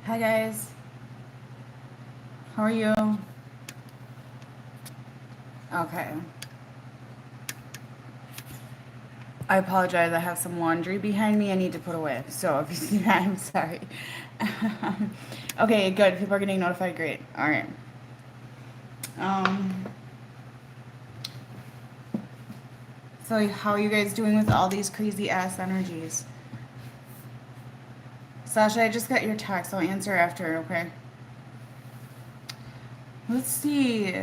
Hi guys, how are you? Okay. I apologize, I have some laundry behind me I need to put away. So if you see that, I'm sorry. Okay, good. People are getting notified. Great. All right. Um, so how are you guys doing with all these crazy ass energies? Sasha, I just got your text. I'll answer after, okay? Let's see.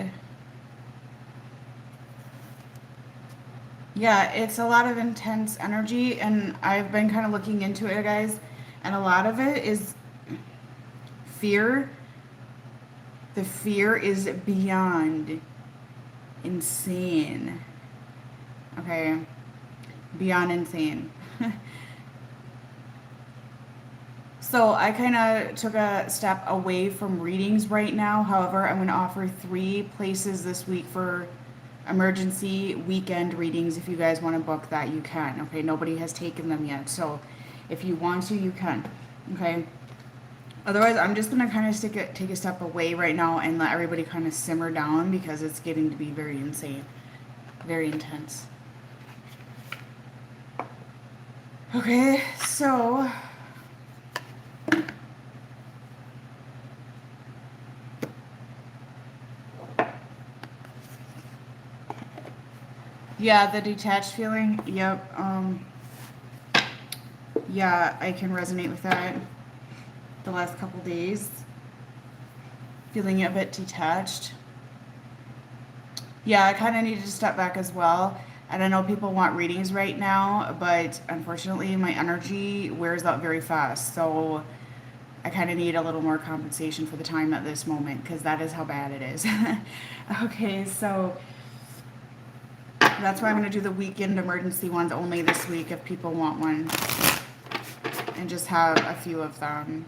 Yeah, it's a lot of intense energy, and I've been kind of looking into it, guys. And a lot of it is fear. The fear is beyond insane. Okay, beyond insane. So I kind of took a step away from readings right now. However, I'm going to offer 3 places this week for emergency weekend readings. If you guys want to book that, you can. Okay, nobody has taken them yet. So if you want to, you can. Okay. Otherwise, I'm just going to kind of take a step away right now and let everybody kind of simmer down because it's getting to be very insane, very intense. Okay, so yeah, the detached feeling. Yep. Yeah, I can resonate with that. The last couple days, feeling a bit detached. Yeah, I kind of needed to step back as well. And I know people want readings right now, but unfortunately, my energy wears out very fast. So I kind of need a little more compensation for the time at this moment because that is how bad it is. Okay, so that's why I'm going to do the weekend emergency ones only this week if people want one, and just have a few of them.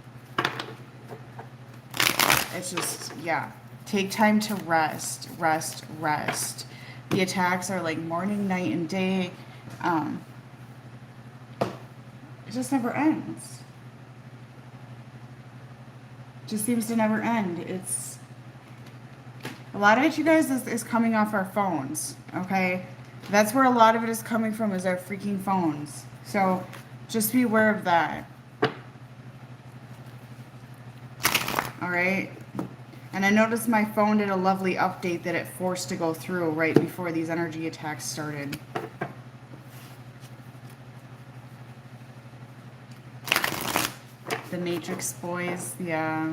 It's just, yeah. Take time to rest, rest, rest. The attacks are like morning, night, and day. It just never ends. It just seems to never end. It's a lot of it, you guys, is coming off our phones. Okay, that's where a lot of it is coming from, is our freaking phones. So just be aware of that. All right. And I noticed my phone did a lovely update that it forced to go through right before these energy attacks started. The Matrix boys, yeah.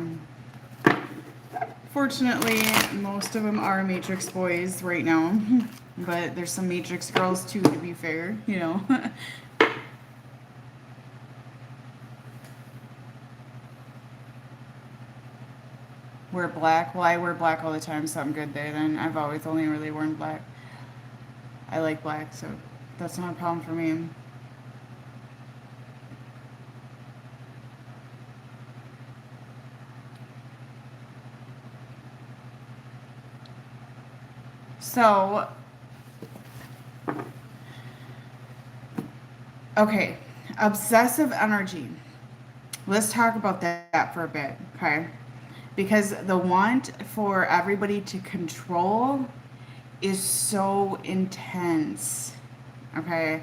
Fortunately, most of them are Matrix boys right now. But there's some Matrix girls too, to be fair, you know. Wear black. Well, I wear black all the time, so I'm good there then. I've always only really worn black. I like black, so that's not a problem for me. So, okay, obsessive energy. Let's talk about that for a bit, okay? Because the want for everybody to control is so intense, okay?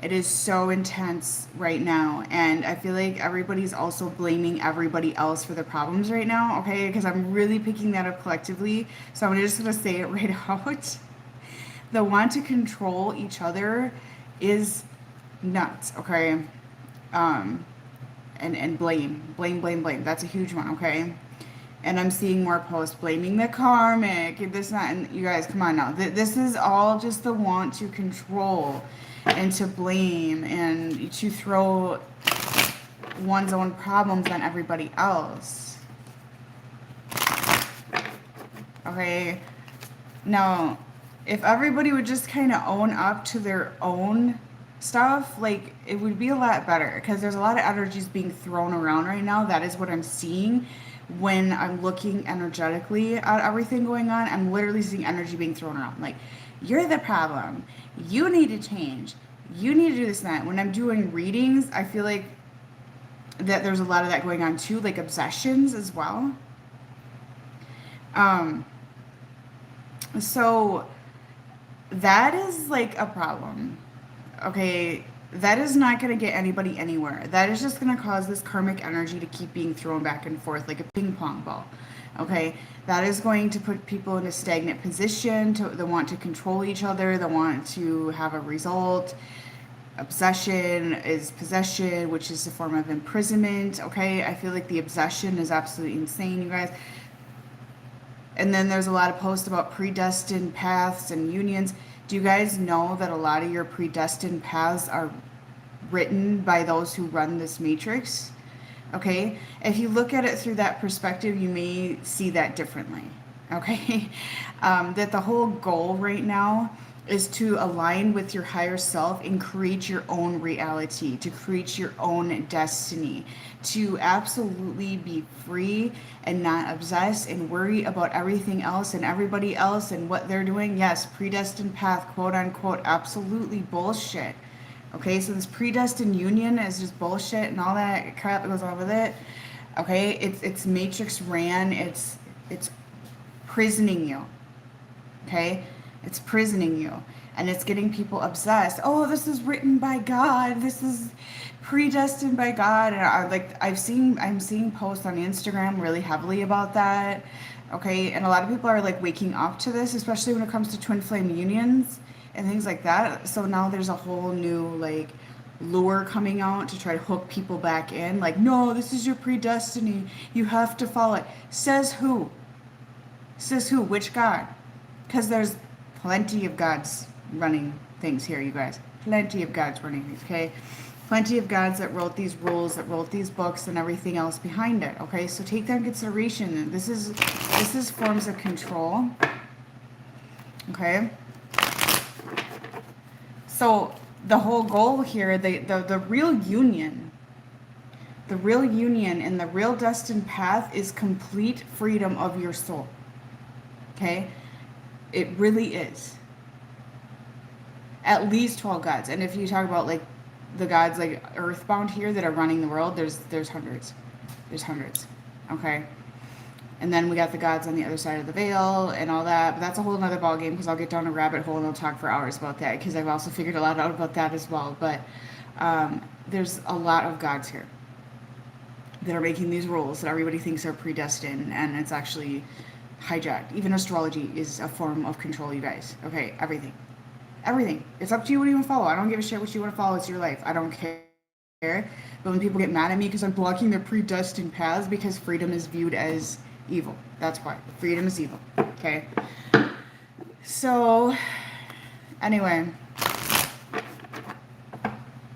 It is so intense right now. And I feel like everybody's also blaming everybody else for the problems right now, okay? Because I'm really picking that up collectively. So I'm just going to say it right out. The want to control each other is nuts, okay? Um, and blame. That's a huge one, okay? And I'm seeing more posts blaming the karmic, this, that, and you guys, come on now. This is all just the want to control and to blame and to throw one's own problems on everybody else. Okay? Now, if everybody would just kind of own up to their own stuff, like, it would be a lot better because there's a lot of energies being thrown around right now. That is what I'm seeing when I'm looking energetically at everything going on. I'm literally seeing energy being thrown around. Like, you're the problem. You need to change. You need to do this and that. When I'm doing readings, I feel like that there's a lot of that going on too, like obsessions as well. Um, so that is like a problem. Okay, that is not going to get anybody anywhere. That is just going to cause this karmic energy to keep being thrown back and forth like a ping pong ball. Okay, that is going to put people in a stagnant position. They want to control each other. They want to have a result. Obsession is possession, which is a form of imprisonment. Okay, I feel like the obsession is absolutely insane, you guys. And then there's a lot of posts about predestined paths and unions. Do you guys know that a lot of your predestined paths are written by those who run this matrix? Okay? If you look at it through that perspective, you may see that differently. Okay? That the whole goal right now is to align with your higher self and create your own reality, to create your own destiny, to absolutely be free and not obsess and worry about everything else and everybody else and what they're doing. Yes, predestined path, quote unquote, absolutely bullshit. Okay, so this predestined union is just bullshit and all that crap that goes on with it. Okay, it's matrix ran, it's prisoning you. Okay, it's prisoning you, and it's getting people obsessed. Oh, this is written by God. This is predestined by God. And I'm seeing posts on Instagram really heavily about that. Okay, and a lot of people are like waking up to this, especially when it comes to twin flame unions and things like that. So now there's a whole new like lure coming out to try to hook people back in. Like, no, this is your predestiny. You have to follow it. Says who? Says who? Which God? Because there's plenty of gods running things here, you guys. Plenty of gods running things, okay? Plenty of gods that wrote these rules, that wrote these books and everything else behind it, okay? So take that in consideration. This is forms of control, okay? So the whole goal here, the real union and the real destined path is complete freedom of your soul, okay? It really is. At least 12 gods. And if you talk about like the gods like earthbound here that are running the world, there's hundreds. There's hundreds. Okay. And then we got the gods on the other side of the veil and all that. But that's a whole other ballgame because I'll get down a rabbit hole and I'll talk for hours about that because I've also figured a lot out about that as well. But there's a lot of gods here that are making these rules that everybody thinks are predestined, and it's actually hijacked. Even astrology is a form of control, you guys. Okay, everything. Everything. It's up to you what you want to follow. I don't give a shit what you want to follow. It's your life. I don't care. But when people get mad at me because I'm blocking their predestined paths because freedom is viewed as evil. That's why. Freedom is evil. Okay? So, anyway.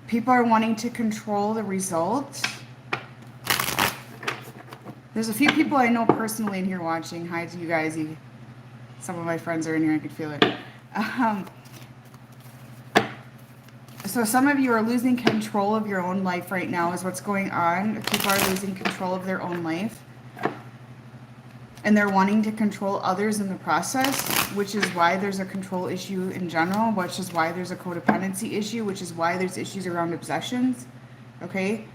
People are wanting to control the results. There's a few people I know personally in here watching. Hi to you guys. Some of my friends are in here. I could feel it. So some of you are losing control of your own life right now is what's going on. People are losing control of their own life. And they're wanting to control others in the process, which is why there's a control issue in general, which is why there's a codependency issue, which is why there's issues around obsessions. Okay?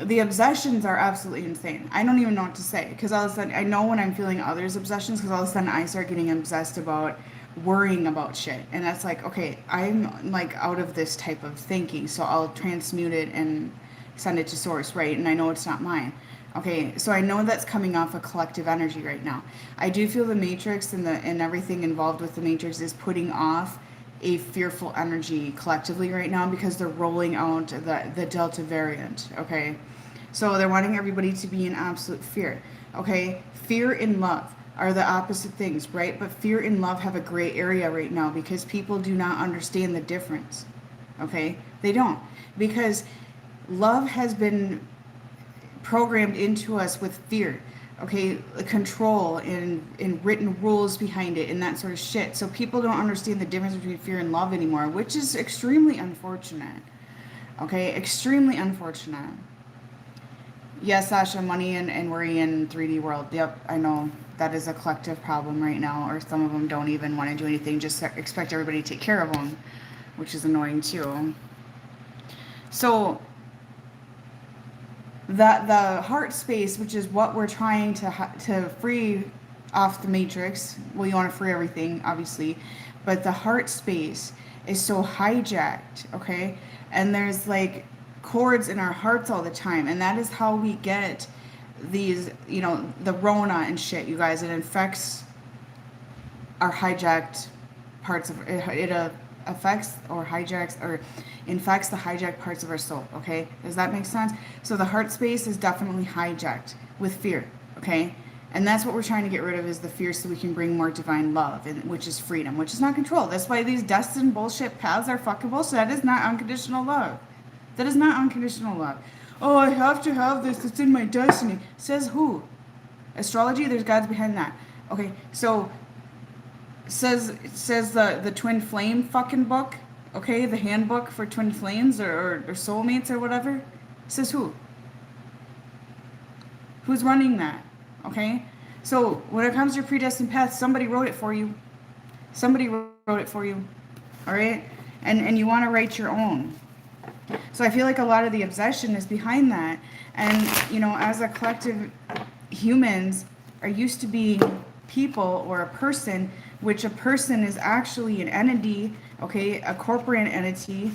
The obsessions are absolutely insane. I don't even know what to say because all of a sudden I know when I'm feeling others' obsessions because all of a sudden I start getting obsessed about worrying about shit, and that's like, okay, I'm like out of this type of thinking, so I'll transmute it and send it to source, right? And I know it's not mine. Okay, so I know that's coming off a collective energy right now. I do feel the matrix and everything involved with the matrix is putting off a fearful energy collectively right now because they're rolling out the Delta variant, okay? So they're wanting everybody to be in absolute fear, okay? Fear and love are the opposite things, right? But fear and love have a gray area right now because people do not understand the difference, okay? They don't. Because love has been programmed into us with fear, okay, control and written rules behind it and that sort of shit. So people don't understand the difference between fear and love anymore, which is extremely unfortunate. Okay, extremely unfortunate. Yes, Sasha, money and worry in 3D world. Yep, I know that is a collective problem right now, or some of them don't even want to do anything, just expect everybody to take care of them, which is annoying too. So That the heart space, which is what we're trying to free off the matrix. Well, you want to free everything, obviously, but the heart space is so hijacked, okay? And there's like cords in our hearts all the time, and that is how we get these, the Rona and shit, you guys. It infects our hijacked parts of it. Affects or hijacks or infects the hijacked parts of our soul. Okay, does that make sense? So the heart space is definitely hijacked with fear. Okay, and that's what we're trying to get rid of, is the fear, so we can bring more divine love, and which is freedom, which is not control. That's why these destined bullshit paths are fucking bullshit. That is not unconditional love. That is not unconditional love. Oh, I have to have this. It's in my destiny. Says who? Astrology. There's gods behind that. Okay, so says the twin flame fucking book, okay, the handbook for twin flames or soulmates or whatever. Says who? Who's running that? Okay, so when it comes to your predestined path, somebody wrote it for you. Somebody wrote it for you. All right, and you want to write your own. So I feel like a lot of the obsession is behind that, and as a collective, humans are used to being people or a person, which a person is actually an entity, okay, a corporate entity.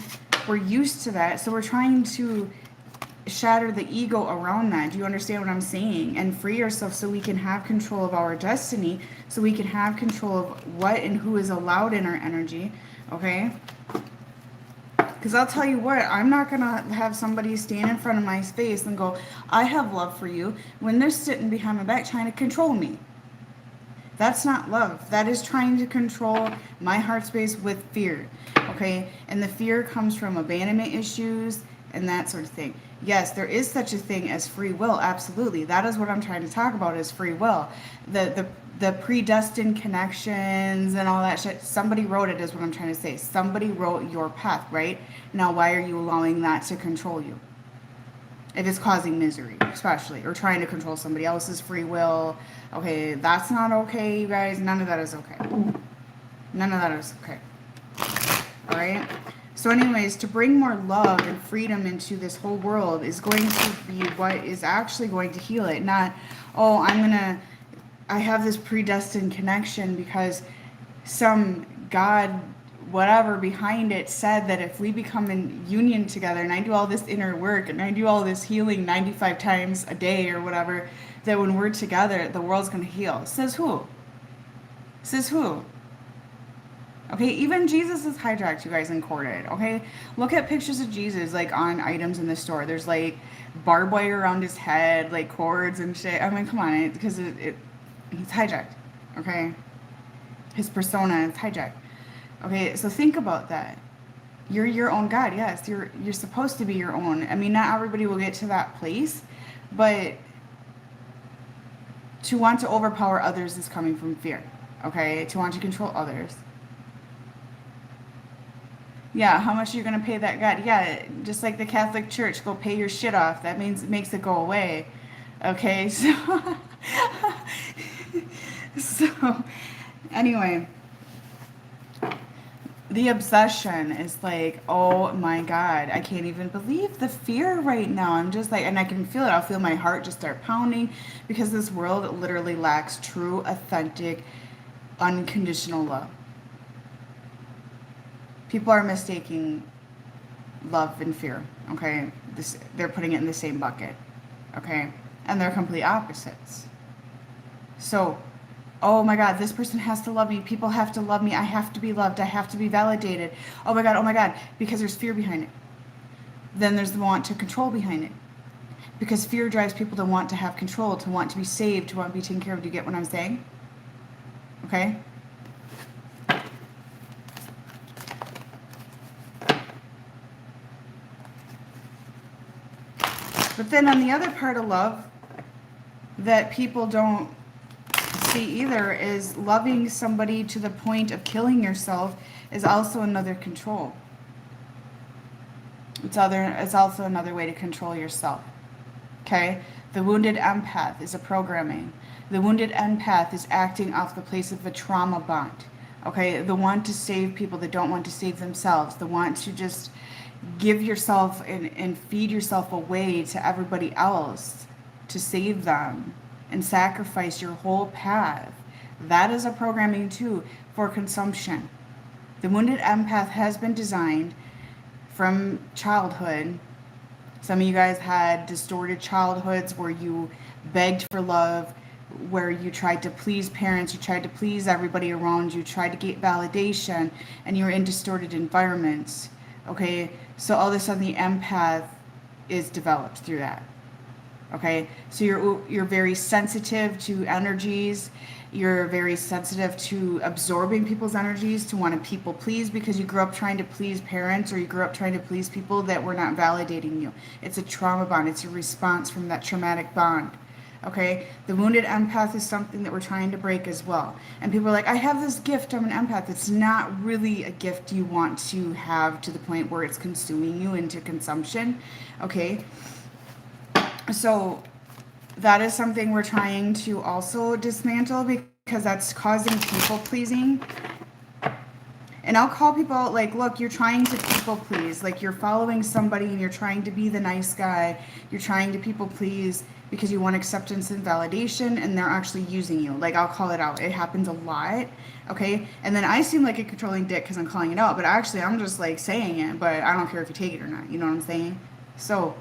We're used to that, so we're trying to shatter the ego around that. Do you understand what I'm saying? And free ourselves so we can have control of our destiny, so we can have control of what and who is allowed in our energy, okay? Because I'll tell you what, I'm not going to have somebody stand in front of my face and go, I have love for you, when they're sitting behind my back trying to control me. That's not love. That is trying to control my heart space with fear, okay? And the fear comes from abandonment issues and that sort of thing. Yes, there is such a thing as free will, absolutely. That is what I'm trying to talk about, is free will. The predestined connections and all that shit, somebody wrote it, is what I'm trying to say. Somebody wrote your path, right? Now, why are you allowing that to control you? If it's causing misery, especially, or trying to control somebody else's free will. Okay, that's not okay, you guys. None of that is okay. None of that is okay. All right? So anyways, to bring more love and freedom into this whole world is going to be what is actually going to heal it. Not, oh, I have this predestined connection because some God whatever behind it said that if we become in union together, and I do all this inner work and I do all this healing 95 times a day or whatever, that when we're together, the world's going to heal. Says who? Says who? Okay, even Jesus is hijacked, you guys, and corded. Okay, look at pictures of Jesus, like on items in the store. There's like barbed wire around his head, like cords and shit. I mean, come on, because he's hijacked. Okay, his persona is hijacked. Okay, so think about that. You're your own God. Yes, you're supposed to be your own. I mean, not everybody will get to that place, but to want to overpower others is coming from fear. Okay, to want to control others. Yeah, how much are you going to pay that God? Yeah, just like the Catholic Church, go pay your shit off. That makes it go away. Okay, so so anyway, the obsession is like, oh my God, I can't even believe the fear right now. I'm just like, and I can feel it. I'll feel my heart just start pounding, because this world literally lacks true, authentic, unconditional love. People are mistaking love and fear, okay? They're putting it in the same bucket, okay? And they're complete opposites. So, oh my God, this person has to love me. People have to love me. I have to be loved. I have to be validated. Oh my God, because there's fear behind it. Then there's the want to control behind it. Because fear drives people to want to have control, to want to be saved, to want to be taken care of. Do you get what I'm saying? Okay? But then on the other part of love that people don't see either is loving somebody to the point of killing yourself is also another control. It's also another way to control yourself. Okay? The wounded empath is a programming. The wounded empath is acting off the place of a trauma bond. Okay, the want to save people that don't want to save themselves, the want to just give yourself and feed yourself away to everybody else to save them and sacrifice your whole path. That is a programming too for consumption. The wounded empath has been designed from childhood. Some of you guys had distorted childhoods where you begged for love, where you tried to please parents, you tried to please everybody around you, tried to get validation, and you were in distorted environments. Okay, so all of a sudden the empath is developed through that. Okay, so you're very sensitive to energies. You're very sensitive to absorbing people's energies, to want to people please because you grew up trying to please parents, or you grew up trying to please people that were not validating you. It's a trauma bond. It's a response from that traumatic bond. Okay, the wounded empath is something that we're trying to break as well. And people are like, I have this gift, I'm an empath. It's not really a gift you want to have to the point where it's consuming you into consumption. Okay, so that is something we're trying to also dismantle because that's causing people pleasing. And I'll call people out like, look, you're trying to people please. Like you're following somebody and you're trying to be the nice guy. You're trying to people please because you want acceptance and validation, and they're actually using you. Like I'll call it out. It happens a lot. Okay. And then I seem like a controlling dick because I'm calling it out, but actually I'm just like saying it, but I don't care if you take it or not. You know what I'm saying? So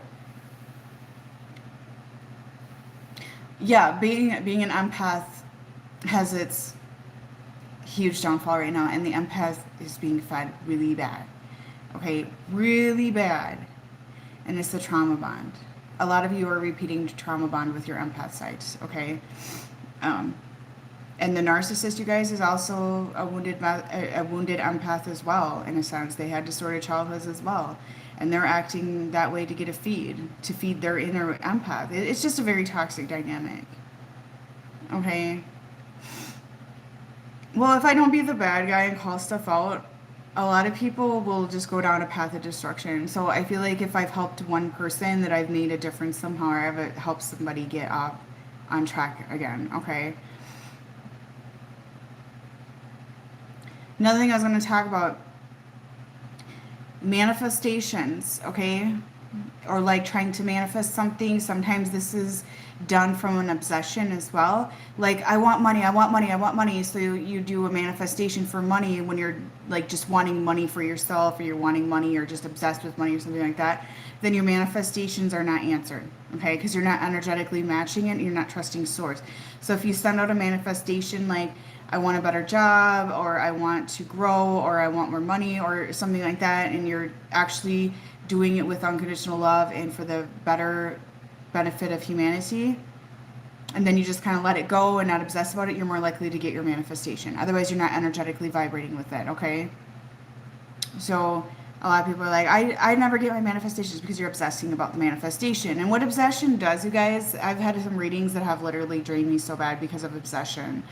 yeah, being an empath has its huge downfall right now, and the empath is being fed really bad. Okay, really bad. And it's the trauma bond. A lot of you are repeating trauma bond with your empath sides, okay? And the narcissist, you guys, is also a wounded empath as well, in a sense. They had distorted childhoods as well. And they're acting that way to get a feed, to feed their inner empath. It's just a very toxic dynamic. Okay? Well, if I don't be the bad guy and call stuff out, a lot of people will just go down a path of destruction. So I feel like if I've helped one person, that I've made a difference somehow, or I've helped somebody get up on track again, okay? Another thing I was going to talk about, manifestations, okay? Or like trying to manifest something. Sometimes this is done from an obsession as well. Like, I want money, I want money, I want money. So you do a manifestation for money when you're like just wanting money for yourself, or you're wanting money, or just obsessed with money or something like that. Then your manifestations are not answered, okay? Because you're not energetically matching it, and you're not trusting source. So if you send out a manifestation like, I want a better job, or I want to grow, or I want more money, or something like that, and you're actually doing it with unconditional love and for the better benefit of humanity, and then you just kind of let it go and not obsess about it, you're more likely to get your manifestation. Otherwise, you're not energetically vibrating with it, okay? So a lot of people are like, I never get my manifestations, because you're obsessing about the manifestation. And what obsession does, you guys, I've had some readings that have literally drained me so bad because of obsession.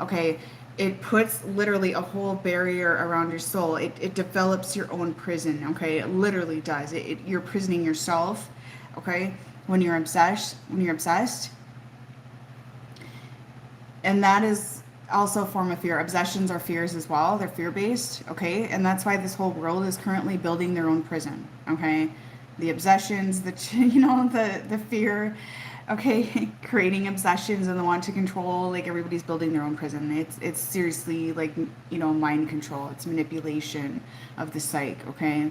Okay, it puts literally a whole barrier around your soul. It develops your own prison, okay? It literally does. You're prisoning yourself, okay? When you're obsessed. And that is also a form of fear. Obsessions are fears as well. They're fear-based, okay? And that's why this whole world is currently building their own prison, okay? The obsessions, the fear, okay? Creating obsessions and the want to control, like everybody's building their own prison. It's seriously like, mind control. It's manipulation of the psyche, okay?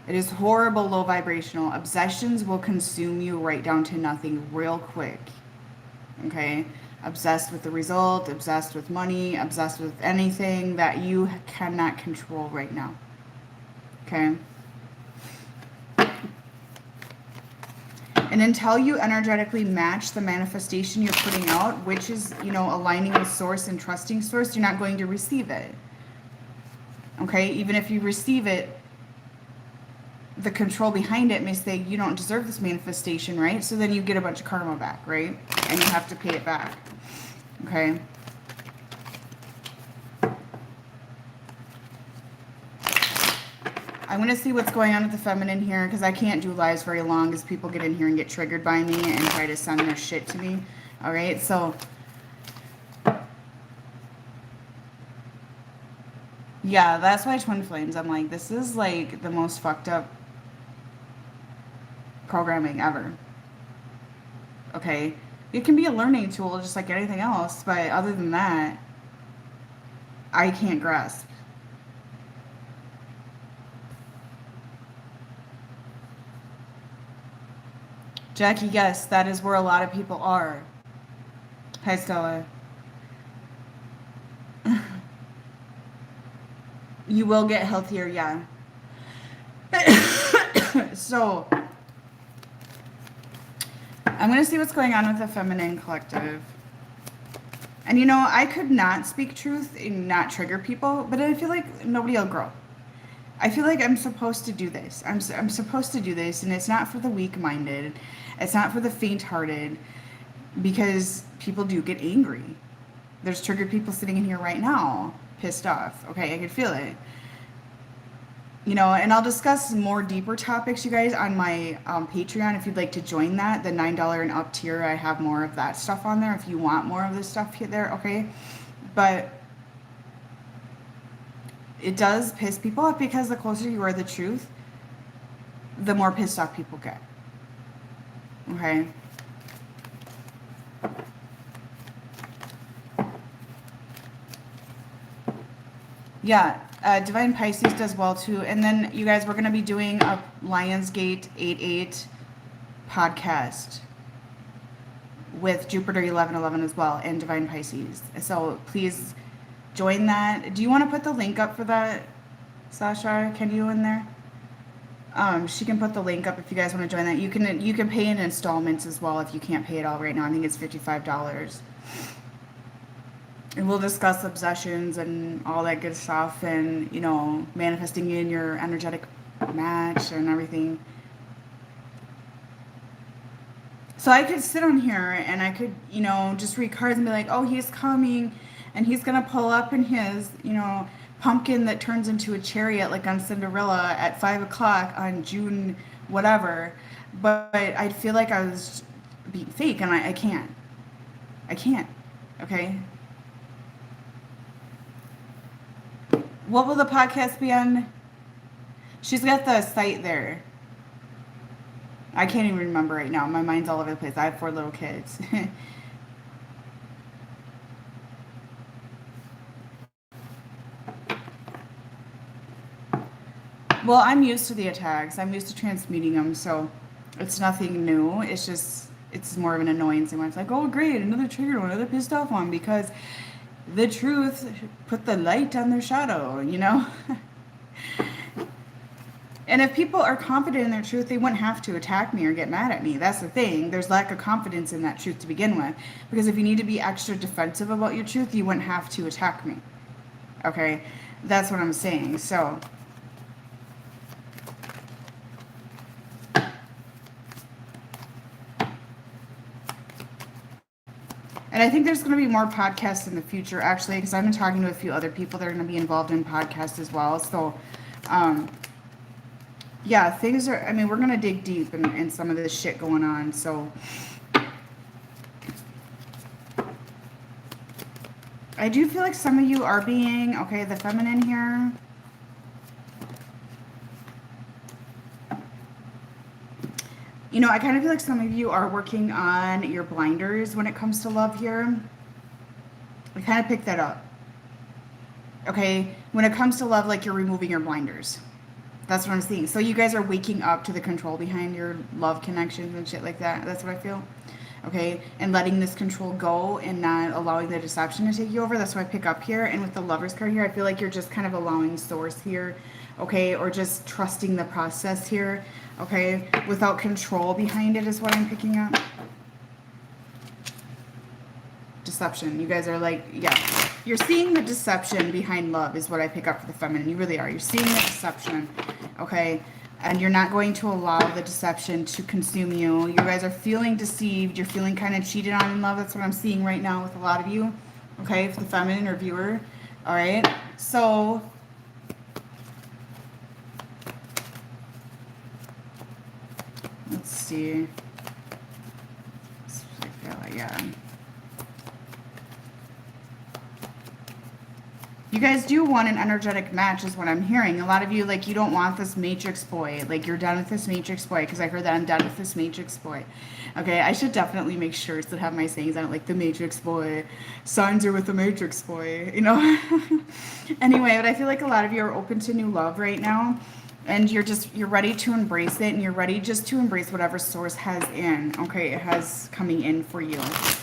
It is horrible, low vibrational. Obsessions will consume you right down to nothing real quick, okay? Obsessed with the result, obsessed with money, obsessed with anything that you cannot control right now. Okay? And until you energetically match the manifestation you're putting out, which is, aligning with source and trusting source, you're not going to receive it. Okay? Even if you receive it, the control behind it may say, you don't deserve this manifestation, right? So then you get a bunch of karma back, right? And you have to pay it back. Okay? I'm going to see what's going on with the feminine here, because I can't do lives very long because people get in here and get triggered by me and try to send their shit to me. All right? So Yeah, that's why twin flames. I'm like, this is like the most fucked up programming ever. Okay? It can be a learning tool just like anything else, but other than that, I can't grasp. Jackie, yes, that is where a lot of people are. Hi, Stella. You will get healthier, yeah. So, I'm going to see what's going on with the feminine collective. And you know, I could not speak truth and not trigger people, but I feel like nobody will grow. I feel like I'm supposed to do this. I'm supposed to do this, and it's not for the weak-minded. It's not for the faint-hearted, because people do get angry. There's triggered people sitting in here right now, pissed off. Okay, I can feel it. You know, and I'll discuss more deeper topics, you guys, on my Patreon. If you'd like to join that, the $9 and up tier, I have more of that stuff on there. If you want more of this stuff there, okay? But it does piss people off, because the closer you are to the truth, the more pissed off people get. Okay? Yeah, Divine Pisces does well too. And then, you guys, we're going to be doing a Lionsgate 88 podcast with Jupiter 1111 as well, and Divine Pisces. So please join that. Do you want to put the link up for that, Sasha? Can you in there? She can put the link up if you guys want to join that. You can pay in installments as well if you can't pay it all right now. I think it's $55. And we'll discuss obsessions and all that good stuff, and, you know, manifesting in your energetic match and everything. So I could sit on here and I could, you know, just read cards and be like, oh, he's coming and he's going to pull up in his, you know, pumpkin that turns into a chariot like on Cinderella at 5 o'clock on June whatever. But I feel like I was being fake, and I can't. I can't. Okay? What will the podcast be on? She's got the site there. I can't even remember right now. My mind's all over the place. I have 4 little kids. Well, I'm used to the attacks. I'm used to transmuting them, so it's nothing new. It's just, it's more of an annoyance. And it's like, oh, great, another triggered one, another pissed off one, because the truth put the light on their shadow, you know? And if people are confident in their truth, they wouldn't have to attack me or get mad at me. That's the thing. There's lack of confidence in that truth to begin with. Because if you need to be extra defensive about your truth, you wouldn't have to attack me. Okay? That's what I'm saying. So, and I think there's going to be more podcasts in the future, actually, because I've been talking to a few other people that are going to be involved in podcasts as well. So, yeah, things are, I mean, we're going to dig deep in some of this shit going on. So, I do feel like some of you are being, okay, the feminine here. You know, I kind of feel like some of you are working on your blinders when it comes to love here. I kind of picked that up. Okay, when it comes to love, like you're removing your blinders. That's what I'm seeing. So you guys are waking up to the control behind your love connections and shit like that. That's what I feel. Okay, and letting this control go and not allowing the deception to take you over. That's what I pick up here. And with the Lover's card here, I feel like you're just kind of allowing source here, okay, or just trusting the process here, okay, without control behind it is what I'm picking up. Deception. You guys are like, yeah, you're seeing the deception behind love is what I pick up for the feminine. You really are. You're seeing the deception, okay? And you're not going to allow the deception to consume you. You guys are feeling deceived. You're feeling kind of cheated on in love. That's what I'm seeing right now with a lot of you, okay, for the feminine or viewer. All right, so let's see. Yeah. You guys do want an energetic match is what I'm hearing. A lot of you, like, you don't want this matrix boy. Like, you're done with this matrix boy, because I heard that I'm done with this matrix boy. Okay, I should definitely make shirts that have my sayings on it, like the matrix boy. Signs are with the matrix boy, you know? Anyway, but I feel like a lot of you are open to new love right now. And you're ready to embrace it, and you're ready just to embrace whatever source has in, okay, it has coming in for you.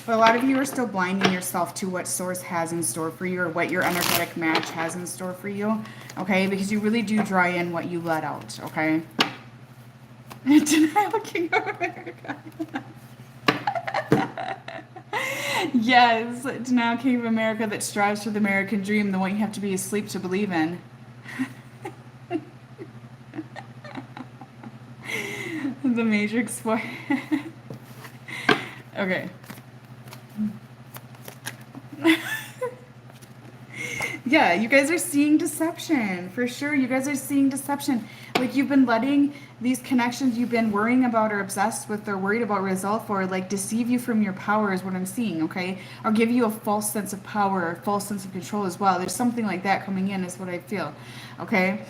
But a lot of you are still blinding yourself to what source has in store for you, or what your energetic match has in store for you, okay, because you really do draw in what you let out, okay? Denial King of America. Yes, Denial King of America that strives for the American dream, the one you have to be asleep to believe in. The Matrix boy. Okay. Yeah, you guys are seeing deception. For sure, you guys are seeing deception. Like, you've been letting these connections you've been worrying about or obsessed with or worried about result for, like, deceive you from your power is what I'm seeing, okay? Or give you a false sense of power or false sense of control as well. There's something like that coming in is what I feel, okay?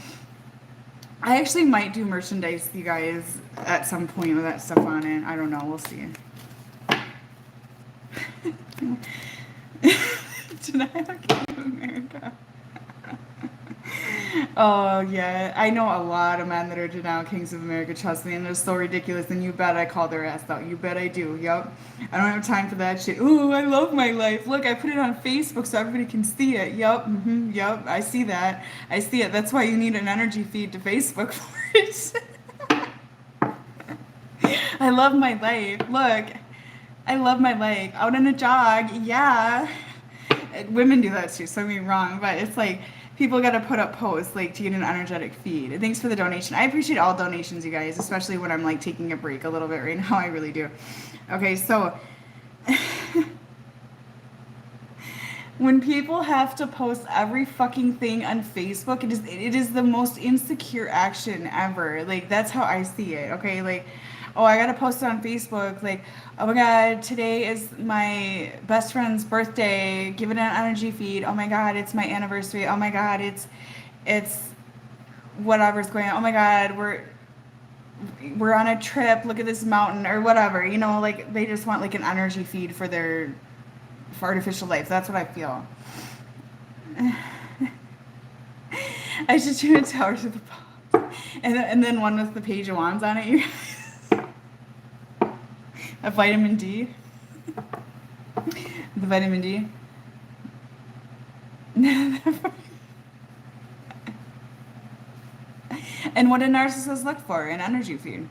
I actually might do merchandise, you guys, at some point with that stuff on it. I don't know. We'll see. Denial King of America. Oh, yeah. I know a lot of men that are Denial Kings of America, trust me, and they're so ridiculous, and you bet I call their ass out. You bet I do. Yup. I don't have time for that shit. Ooh, I love my life. Look, I put it on Facebook so everybody can see it. Yup. Yup. I see that. I see it. That's why you need an energy feed to Facebook for it. I love my life. Look, I love my life. Out on a jog. Yeah. Women do that too, so don't get me wrong, but it's like, people got to put up posts, like, to get an energetic feed. Thanks for the donation. I appreciate all donations, you guys, especially when I'm, like, taking a break a little bit right now. I really do. Okay, so when people have to post every fucking thing on Facebook, it is the most insecure action ever. Like, that's how I see it, okay? Like, oh, I gotta post it on Facebook. Like, oh my God, today is my best friend's birthday. Give it an energy feed. Oh my God, it's my anniversary. Oh my God, it's whatever's going on. Oh my God, we're on a trip. Look at this mountain or whatever. You know, like, they just want, like, an energy feed for artificial life. That's what I feel. I should do a tower to the pop. And then one with the page of wands on it. You guys. A vitamin D. The vitamin D. And what do narcissists look for? An energy feed.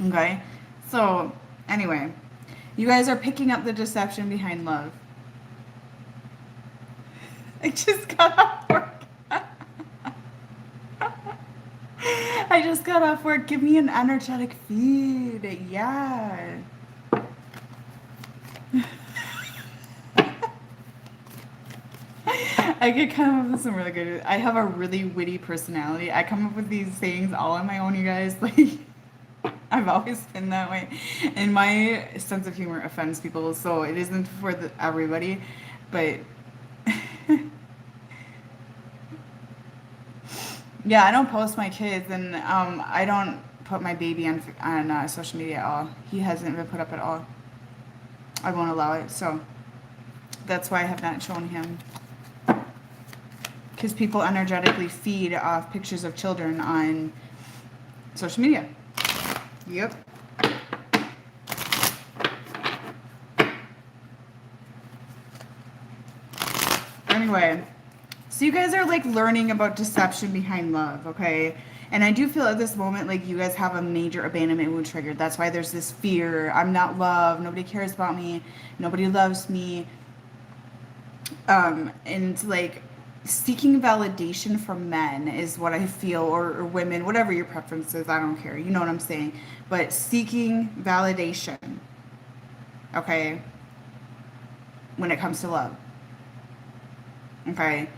Okay? So, anyway. You guys are picking up the deception behind love. I just got off work. I just got off work. Give me an energetic feed. Yeah. I could come up with some really good. I have a really witty personality. I come up with these sayings all on my own, you guys. Like, I've always been that way. And my sense of humor offends people, so it isn't for everybody. But yeah, I don't post my kids, and I don't put my baby on social media at all. He hasn't been put up at all. I won't allow it, so that's why I have not shown him. Because people energetically feed off pictures of children on social media. Yep. Anyway, so you guys are, like, learning about deception behind love, okay? And I do feel at this moment like you guys have a major abandonment wound triggered. That's why there's this fear. I'm not loved. Nobody cares about me. Nobody loves me. And, like, seeking validation from men is what I feel, or women, whatever your preference is, I don't care. You know what I'm saying? But seeking validation, okay, when it comes to love. Okay?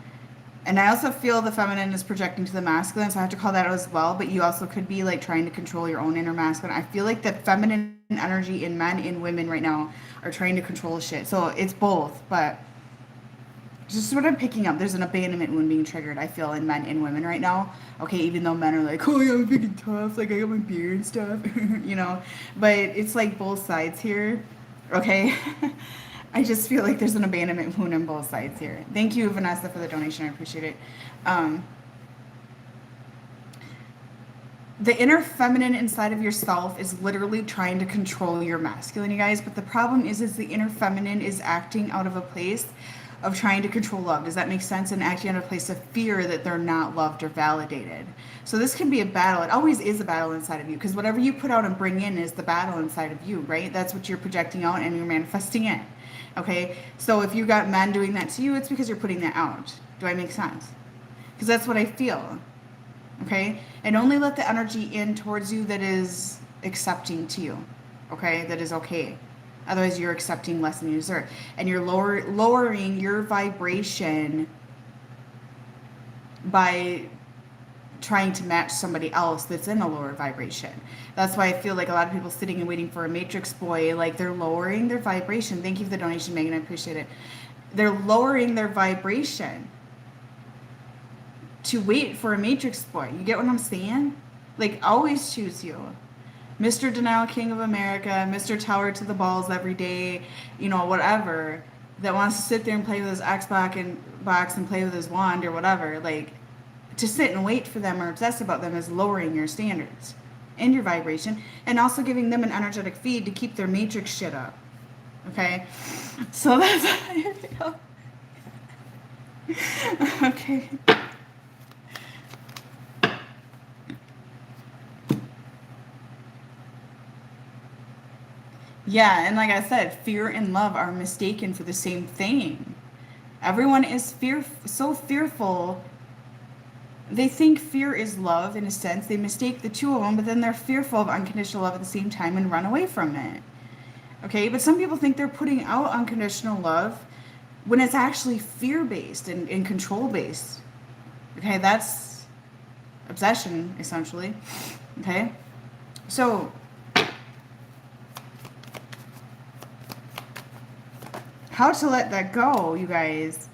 And I also feel the feminine is projecting to the masculine, so I have to call that out as well. But you also could be, like, trying to control your own inner masculine. I feel like the feminine energy in men and women right now are trying to control shit. So it's both, but just what I'm picking up. There's an abandonment wound being triggered, I feel, in men and women right now. Okay, even though men are like, oh yeah, I'm freaking tough, like I got my beard and stuff, you know. But it's like both sides here. Okay. I just feel like there's an abandonment wound on both sides here. Thank you, Vanessa, for the donation. I appreciate it. The inner feminine inside of yourself is literally trying to control your masculine, you guys. But the problem is the inner feminine is acting out of a place of trying to control love. Does that make sense? And acting out of a place of fear that they're not loved or validated. So this can be a battle. It always is a battle inside of you, because whatever you put out and bring in is the battle inside of you, right? That's what you're projecting out and you're manifesting in. Okay? So if you got men doing that to you, it's because you're putting that out. Do I make sense? Because that's what I feel. Okay? And only let the energy in towards you that is accepting to you. Okay? That is okay. Otherwise, you're accepting less than you deserve. And you're lowering your vibration by trying to match somebody else that's in a lower vibration. That's why I feel like a lot of people sitting and waiting for a matrix boy, like they're lowering their vibration. Thank you for the donation, Megan. I appreciate it. They're lowering their vibration to wait for a matrix boy. You get what I'm saying? Like, always choose you. Mr. Denial King of America, Mr. Tower to the balls every day, you know, whatever, that wants to sit there and play with his Xbox and play with his wand or whatever. Like, to sit and wait for them or obsess about them is lowering your standards and your vibration, and also giving them an energetic feed to keep their matrix shit up. Okay? So that's how I feel. Okay. Yeah, and like I said, fear and love are mistaken for the same thing. Everyone is so fearful. They think fear is love in a sense. They mistake the two of them, but then they're fearful of unconditional love at the same time and run away from it. Okay, but some people think they're putting out unconditional love when it's actually fear-based and control-based. Okay, that's obsession, essentially. Okay, so how to let that go, you guys.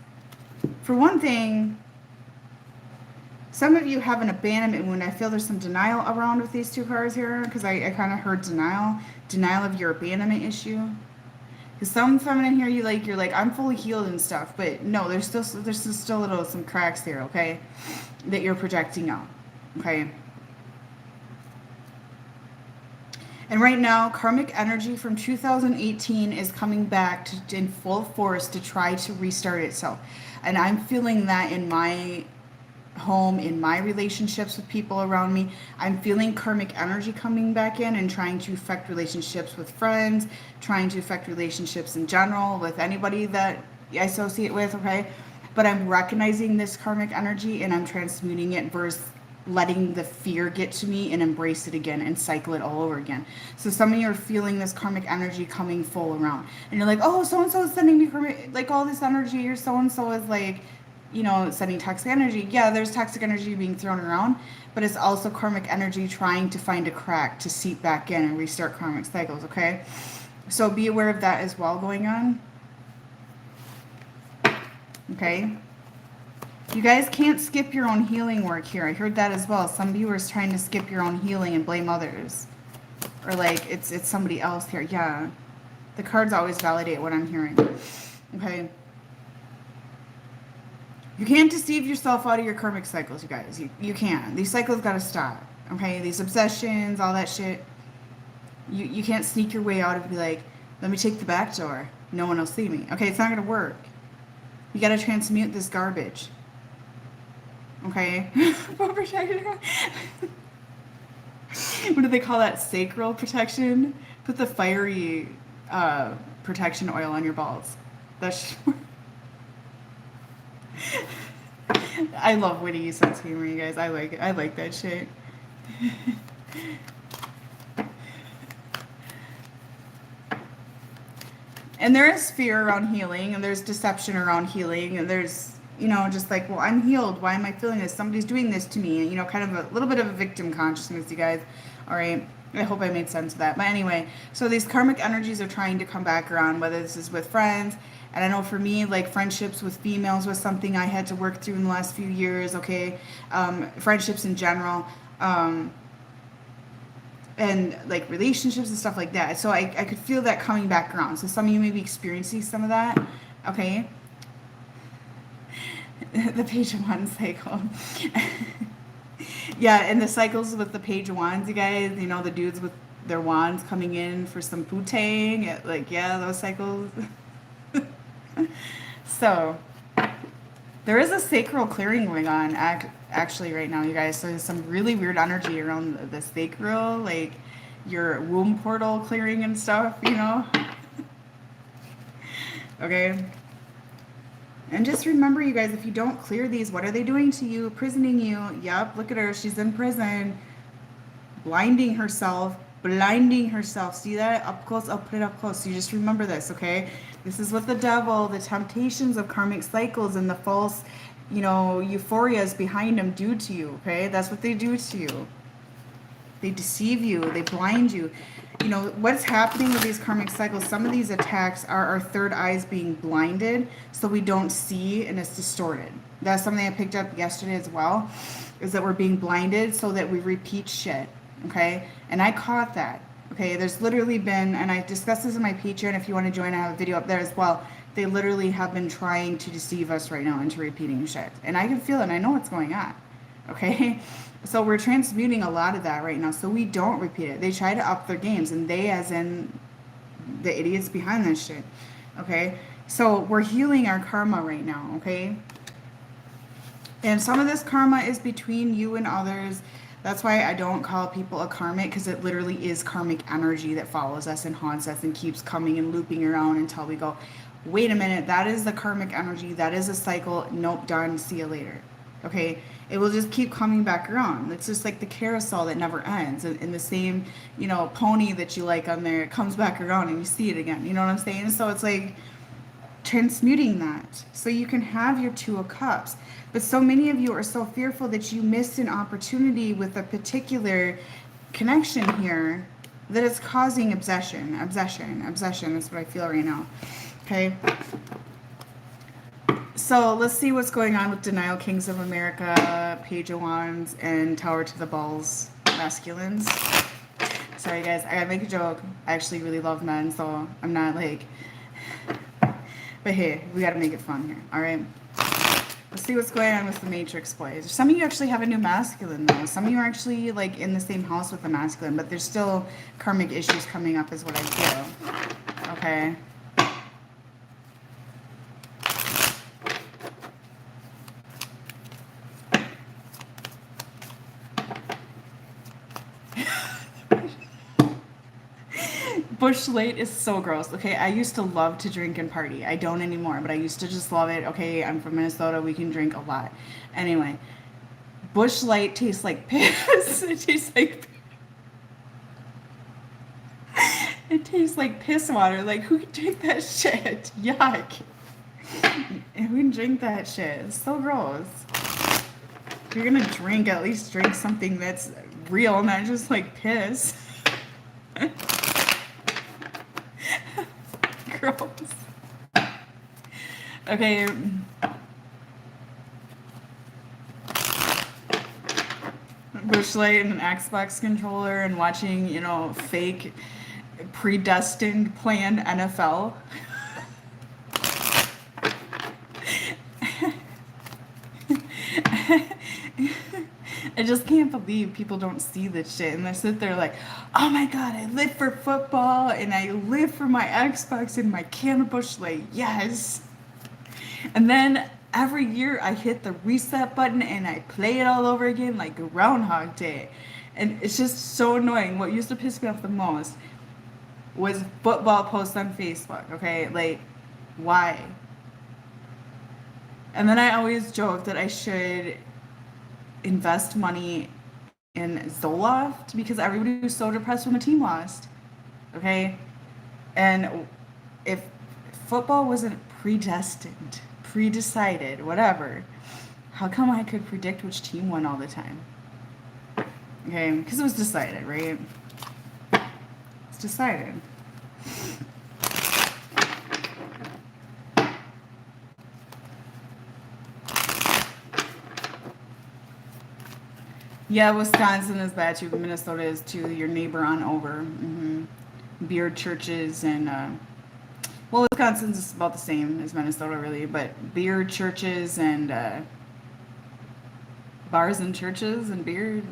For one thing, some of you have an abandonment wound. I feel there's some denial around with these two cards here, because I kind of heard denial of your abandonment issue. Because some feminine here, you're like I'm fully healed and stuff, but no, there's still some cracks there, okay, that you're projecting out, okay. And right now, karmic energy from 2018 is coming back in full force to try to restart itself. And I'm feeling that in my home, in my relationships with people around me. I'm feeling karmic energy coming back in and trying to affect relationships with friends, trying to affect relationships in general with anybody that I associate with, okay? But I'm recognizing this karmic energy and I'm transmuting it versus letting the fear get to me and embrace it again and cycle it all over again. So some of you are feeling this karmic energy coming full around. And you're like, oh, so-and-so is sending me karmic, like all this energy, or so-and-so is like, you know, sending toxic energy. Yeah, there's toxic energy being thrown around, but it's also karmic energy trying to find a crack to seep back in and restart karmic cycles, okay? So be aware of that as well going on. Okay? You guys can't skip your own healing work here. I heard that as well. Some viewers trying to skip your own healing and blame others. Or like it's somebody else here. Yeah. The cards always validate what I'm hearing. Okay. You can't deceive yourself out of your karmic cycles, you guys. You can't. These cycles gotta stop. Okay? These obsessions, all that shit. You can't sneak your way out and be like, let me take the back door. No one will see me. Okay, it's not gonna work. You gotta transmute this garbage. Okay? What do they call that? Sacral protection? Put the fiery protection oil on your balls. That's I love witty sense of humor, you guys. I like it. I like that shit. And there is fear around healing, and there's deception around healing, and there's, you know, just like, well, I'm healed. Why am I feeling this? Somebody's doing this to me. You know, kind of a little bit of a victim consciousness, you guys. All right. I hope I made sense of that. But anyway, so these karmic energies are trying to come back around, whether this is with friends. And I know for me, like friendships with females was something I had to work through in the last few years, okay? Friendships in general. And like relationships and stuff like that. So I could feel that coming back around. So some of you may be experiencing some of that, okay? The Page of Wands cycle. Yeah, and the cycles with the Page of Wands, you guys, you know, the dudes with their wands coming in for some putang, like, yeah, those cycles. So, there is a sacral clearing going on actually right now, you guys. So there's some really weird energy around the sacral, like your womb portal clearing and stuff, you know? Okay? And just remember, you guys, if you don't clear these, what are they doing to you? Prisoning you. Yep, look at her. She's in prison. Blinding herself. See that? Up close. I'll put it up close. So you just remember this, okay? This is what the devil, the temptations of karmic cycles and the false, you know, euphorias behind them do to you, okay? That's what they do to you. They deceive you. They blind you. You know, what's happening with these karmic cycles, some of these attacks are our third eyes being blinded so we don't see and it's distorted. That's something I picked up yesterday as well, is that we're being blinded so that we repeat shit, okay? And I caught that, okay? There's literally been, and I discussed this in my Patreon, if you want to join, I have a video up there as well. They literally have been trying to deceive us right now into repeating shit. And I can feel it, and I know what's going on, okay? So we're transmuting a lot of that right now so we don't repeat it. They try to up their games, and they as in the idiots behind this shit, okay? So we're healing our karma right now, okay? And some of this karma is between you and others. That's why I don't call people a karmic, because it literally is karmic energy that follows us and haunts us and keeps coming and looping around until we go, wait a minute, that is the karmic energy. That is a cycle. Nope, done. See you later. Okay? It will just keep coming back around. It's just like the carousel that never ends. And the same, you know, pony that you like on there, it comes back around and you see it again. You know what I'm saying? So it's like transmuting that so you can have your Two of Cups. But so many of you are so fearful that you missed an opportunity with a particular connection here that it's causing obsession. That's what I feel right now. Okay? So let's see what's going on with Denial Kings of America, Page of Wands, and Tower to the Balls masculines. Sorry guys, I gotta make a joke. I actually really love men, so I'm not like... But hey, we gotta make it fun here, alright? Let's see what's going on with the Matrix boys. Some of you actually have a new masculine though. Some of you are actually like in the same house with the masculine, but there's still karmic issues coming up is what I feel. Okay? Bush Light is so gross. Okay, I used to love to drink and party. I don't anymore, but I used to just love it. Okay, I'm from Minnesota. We can drink a lot. Anyway, Bush Light tastes like piss. It tastes like piss water. Like, who can drink that shit? Yuck. Who can drink that shit? It's so gross. If you're gonna drink, at least drink something that's real, not just like piss. Gross. Okay. Bush Light and an Xbox controller and watching, you know, fake predestined planned NFL. I just can't believe people don't see this shit and they sit there like, oh my god, I live for football and I live for my Xbox and my can of Bush Light, yes. And then every year I hit the reset button and I play it all over again like Groundhog Day. And it's just so annoying. What used to piss me off the most was football posts on Facebook, okay? Like, why? And then I always joke that I should invest money in Zoloft because everybody was so depressed when the team lost. Okay? And if football wasn't predestined, pre-decided, whatever, how come I could predict which team won all the time? Okay? Because it was decided, right? decided. Yeah, Wisconsin is that too. Minnesota is too. Your neighbor on over. Beer churches and well, Wisconsin's just about the same as Minnesota, really. But beer churches and bars and churches and beer,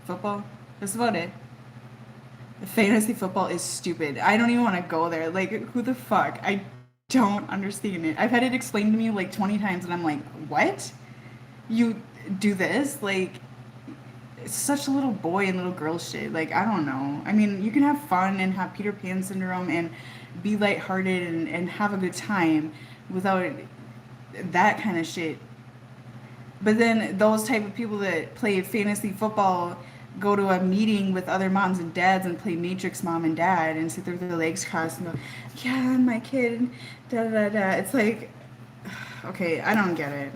football. That's about it. Fantasy football is stupid. I don't even want to go there. Like, who the fuck? I don't understand it. I've had it explained to me like 20 times, and I'm like, what? You do this? Like, it's such a little boy and little girl shit. Like, I don't know. I mean, you can have fun and have Peter Pan syndrome and be lighthearted and have a good time without that kind of shit. But then those type of people that play fantasy football go to a meeting with other moms and dads and play Matrix Mom and Dad and sit there with their legs crossed and go, yeah, my kid, da da da. It's like, okay, I don't get it.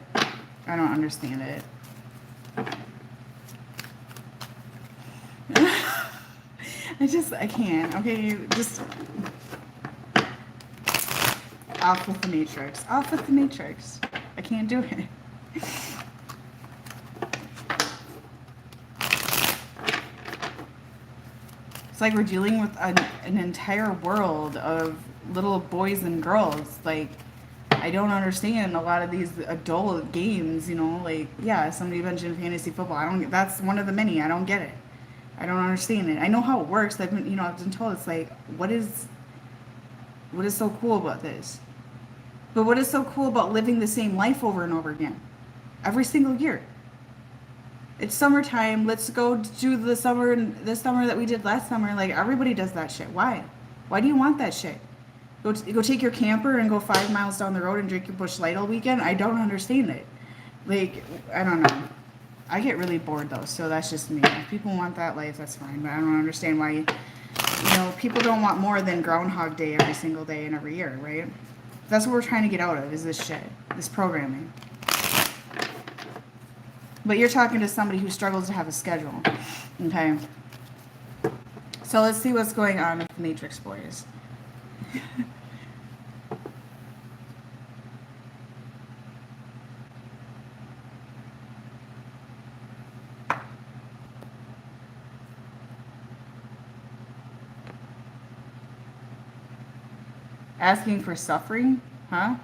I don't understand it. I can't. Okay, just off with the Matrix. Off with the Matrix. I can't do it. It's like we're dealing with an entire world of little boys and girls. Like, I don't understand a lot of these adult games, like, yeah, somebody mentioned fantasy football. That's one of the many. I don't get it. I don't understand it. I know how it works. I've been told. It's like, what is so cool about this? But what is so cool about living the same life over and over again? Every single year. It's summertime. Let's go do the summer that we did last summer. Like, everybody does that shit. Why? Why do you want that shit? Go take your camper and go 5 miles down the road and drink your Busch Light all weekend? I don't understand it. Like, I don't know. I get really bored though, so that's just me. If people want that life, that's fine. But I don't understand why, people don't want more than Groundhog Day every single day and every year, right? That's what we're trying to get out of, is this shit, this programming. But you're talking to somebody who struggles to have a schedule, okay? So let's see what's going on with the Matrix boys. Asking for suffering, huh?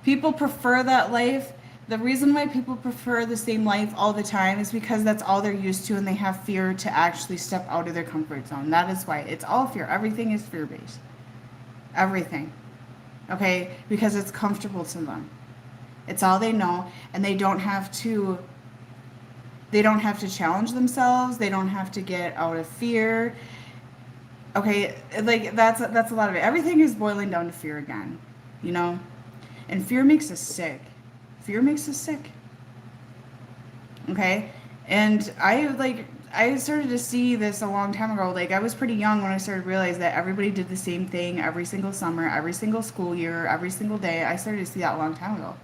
People prefer that life. The reason why people prefer the same life all the time is because that's all they're used to, and they have fear to actually step out of their comfort zone. That is why. It's all fear. Everything is fear-based. Everything. Okay? Because it's comfortable to them. It's all they know, and they don't have to challenge themselves. They don't have to get out of fear. Okay, like, that's a lot of it. Everything is boiling down to fear again, And fear makes us sick. Fear makes us sick. Okay? And I started to see this a long time ago. Like, I was pretty young when I started to realize that everybody did the same thing every single summer, every single school year, every single day. I started to see that a long time ago.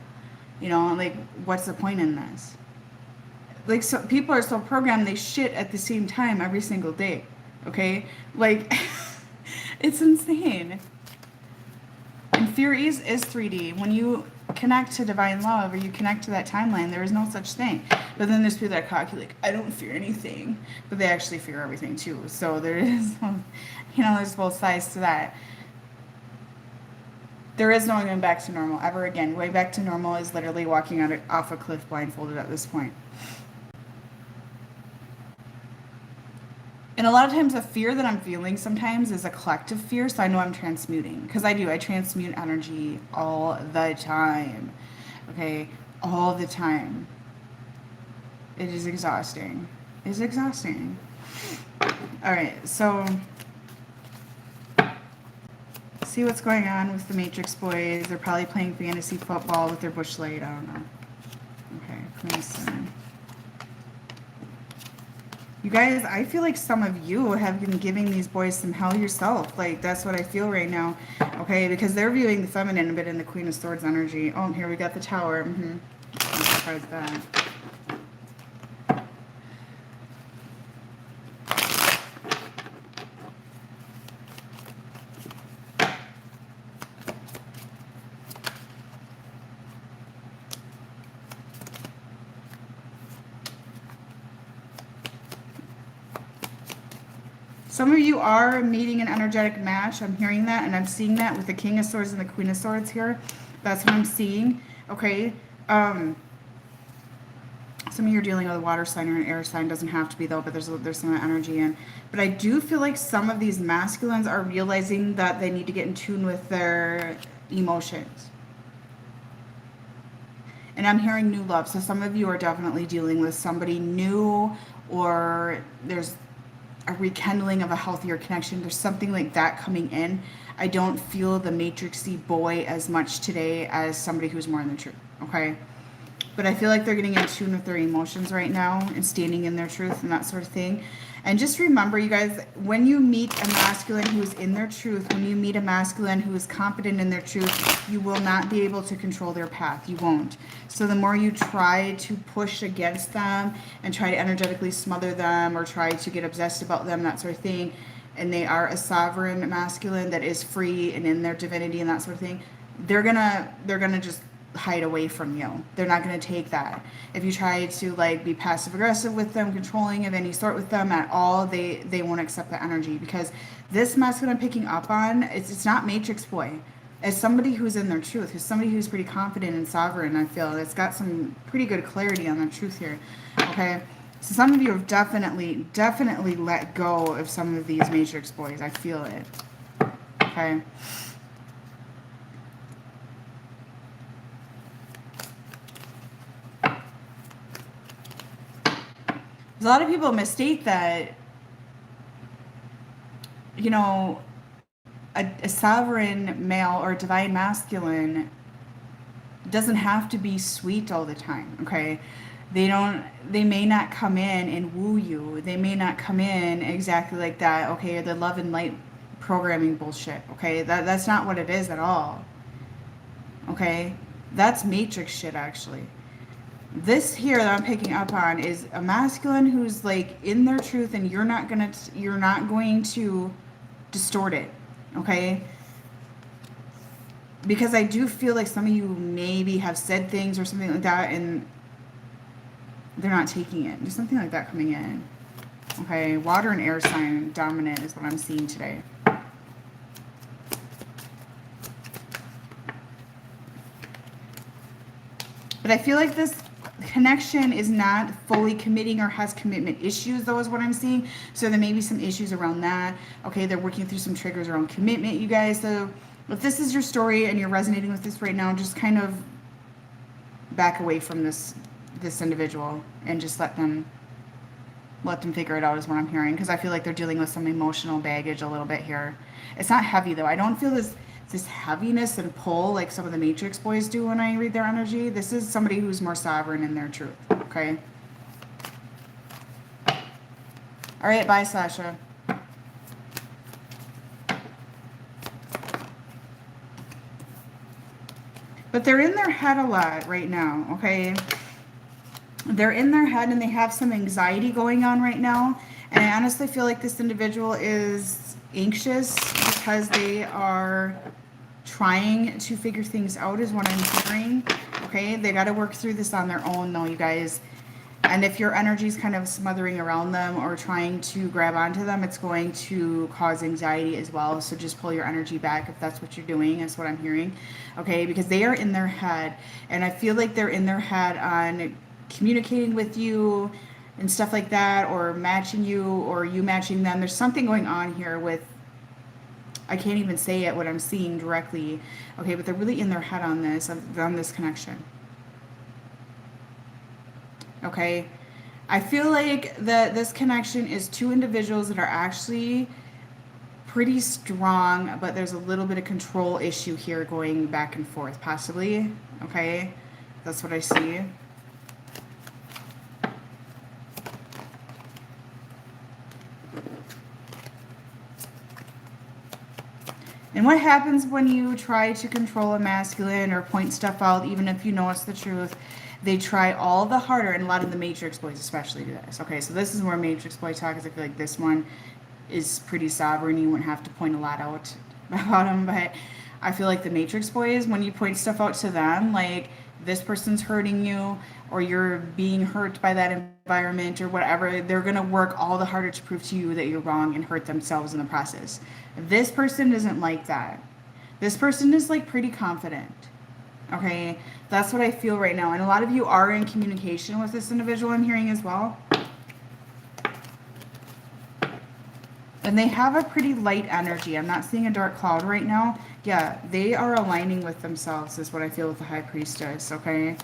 Like, what's the point in this? Like, so people are so programmed, they shit at the same time every single day. Okay? Like, it's insane. And fear is 3D. When you connect to divine love, or you connect to that timeline, there is no such thing. But then there's people that are cocky, like, I don't fear anything. But they actually fear everything too. So there is, there's both sides to that. There is no going back to normal ever again. Going back to normal is literally walking off a cliff blindfolded at this point. And a lot of times the fear that I'm feeling sometimes is a collective fear, so I know I'm transmuting. Because I do. I transmute energy all the time. Okay? All the time. It is exhausting. It's exhausting. Alright, so see what's going on with the Matrix boys. They're probably playing fantasy football with their Busch Light. I don't know. Okay, Crimson. You guys, I feel like some of you have been giving these boys some hell yourself. Like, that's what I feel right now. Okay, because they're viewing the feminine a bit in the Queen of Swords energy. Oh, here we got the Tower. I'm surprised at that. Some of you are meeting an energetic match. I'm hearing that, and I'm seeing that with the King of Swords and the Queen of Swords here. That's what I'm seeing. Okay. Some of you are dealing with a water sign or an air sign. Doesn't have to be, though, but there's some energy in. But I do feel like some of these masculines are realizing that they need to get in tune with their emotions. And I'm hearing new love. So some of you are definitely dealing with somebody new, or there's a rekindling of a healthier connection. There's something like that coming in. I don't feel the matrixy boy as much today as somebody who's more in the truth. Okay. But I feel like they're getting in tune with their emotions right now and standing in their truth and that sort of thing. And just remember, you guys, when you meet a masculine who is in their truth, when you meet a masculine who is confident in their truth, you will not be able to control their path. You won't. So the more you try to push against them and try to energetically smother them or try to get obsessed about them, that sort of thing, and they are a sovereign masculine that is free and in their divinity and that sort of thing, they're gonna just hide away from you. They're not going to take that. If you try to like be passive aggressive with them, controlling of any sort with them at all, they won't accept the energy, because this masculine I'm picking up on, it's not matrix boy. As somebody who's in their truth, who's somebody who's pretty confident and sovereign, I feel it's got some pretty good clarity on their truth here. Okay. So some of you have definitely let go of some of these matrix boys. I feel it. Okay. A lot of people mistake that, you know, a sovereign male or divine masculine doesn't have to be sweet all the time, okay? They may not come in and woo you. They may not come in exactly like that, okay? The love and light programming bullshit, okay? That's not what it is at all, okay? That's matrix shit, actually. This here that I'm picking up on is a masculine who's like in their truth, and you're not going to distort it, okay? Because I do feel like some of you maybe have said things or something like that and they're not taking it. There's something like that coming in. Okay, water and air sign dominant is what I'm seeing today. But I feel like this connection is not fully committing or has commitment issues, though, is what I'm seeing. So there may be some issues around that. Okay, they're working through some triggers around commitment, you guys. So if this is your story and you're resonating with this right now, just kind of back away from this individual and just let them figure it out, is what I'm hearing, because I feel like they're dealing with some emotional baggage a little bit here. It's not heavy, though. I don't feel this heaviness and pull like some of the matrix boys do when I read their energy. This is somebody who's more sovereign in their truth. Okay. All right. Bye, Sasha. But they're in their head a lot right now. Okay. They're in their head and they have some anxiety going on right now. And I honestly feel like this individual is anxious because they are trying to figure things out, is what I'm hearing. Okay, they got to work through this on their own, though, you guys. And if your energy is kind of smothering around them or trying to grab onto them, it's going to cause anxiety as well. So just pull your energy back if that's what you're doing. That's what I'm hearing. Okay, because they are in their head, and I feel like they're in their head on communicating with you and stuff like that, or matching you, or you matching them. There's something going on here with, I can't even say it, what I'm seeing directly. Okay, but they're really in their head on this connection. Okay, I feel like that this connection is two individuals that are actually pretty strong, but there's a little bit of control issue here going back and forth, possibly. Okay, that's what I see. And what happens when you try to control a masculine or point stuff out, even if you know it's the truth? They try all the harder, and a lot of the matrix boys especially do this. Okay, so this is more matrix boy talk, because I feel like this one is pretty sovereign. You wouldn't have to point a lot out about them, but I feel like the matrix boys, when you point stuff out to them, like, this person's hurting you or you're being hurt by that environment or whatever, they're going to work all the harder to prove to you that you're wrong and hurt themselves in the process. This person isn't like that. This person is like pretty confident. Okay, that's what I feel right now. And a lot of you are in communication with this individual I'm hearing as well. And they have a pretty light energy. I'm not seeing a dark cloud right now. Yeah, they are aligning with themselves is what I feel with the High Priestess, okay?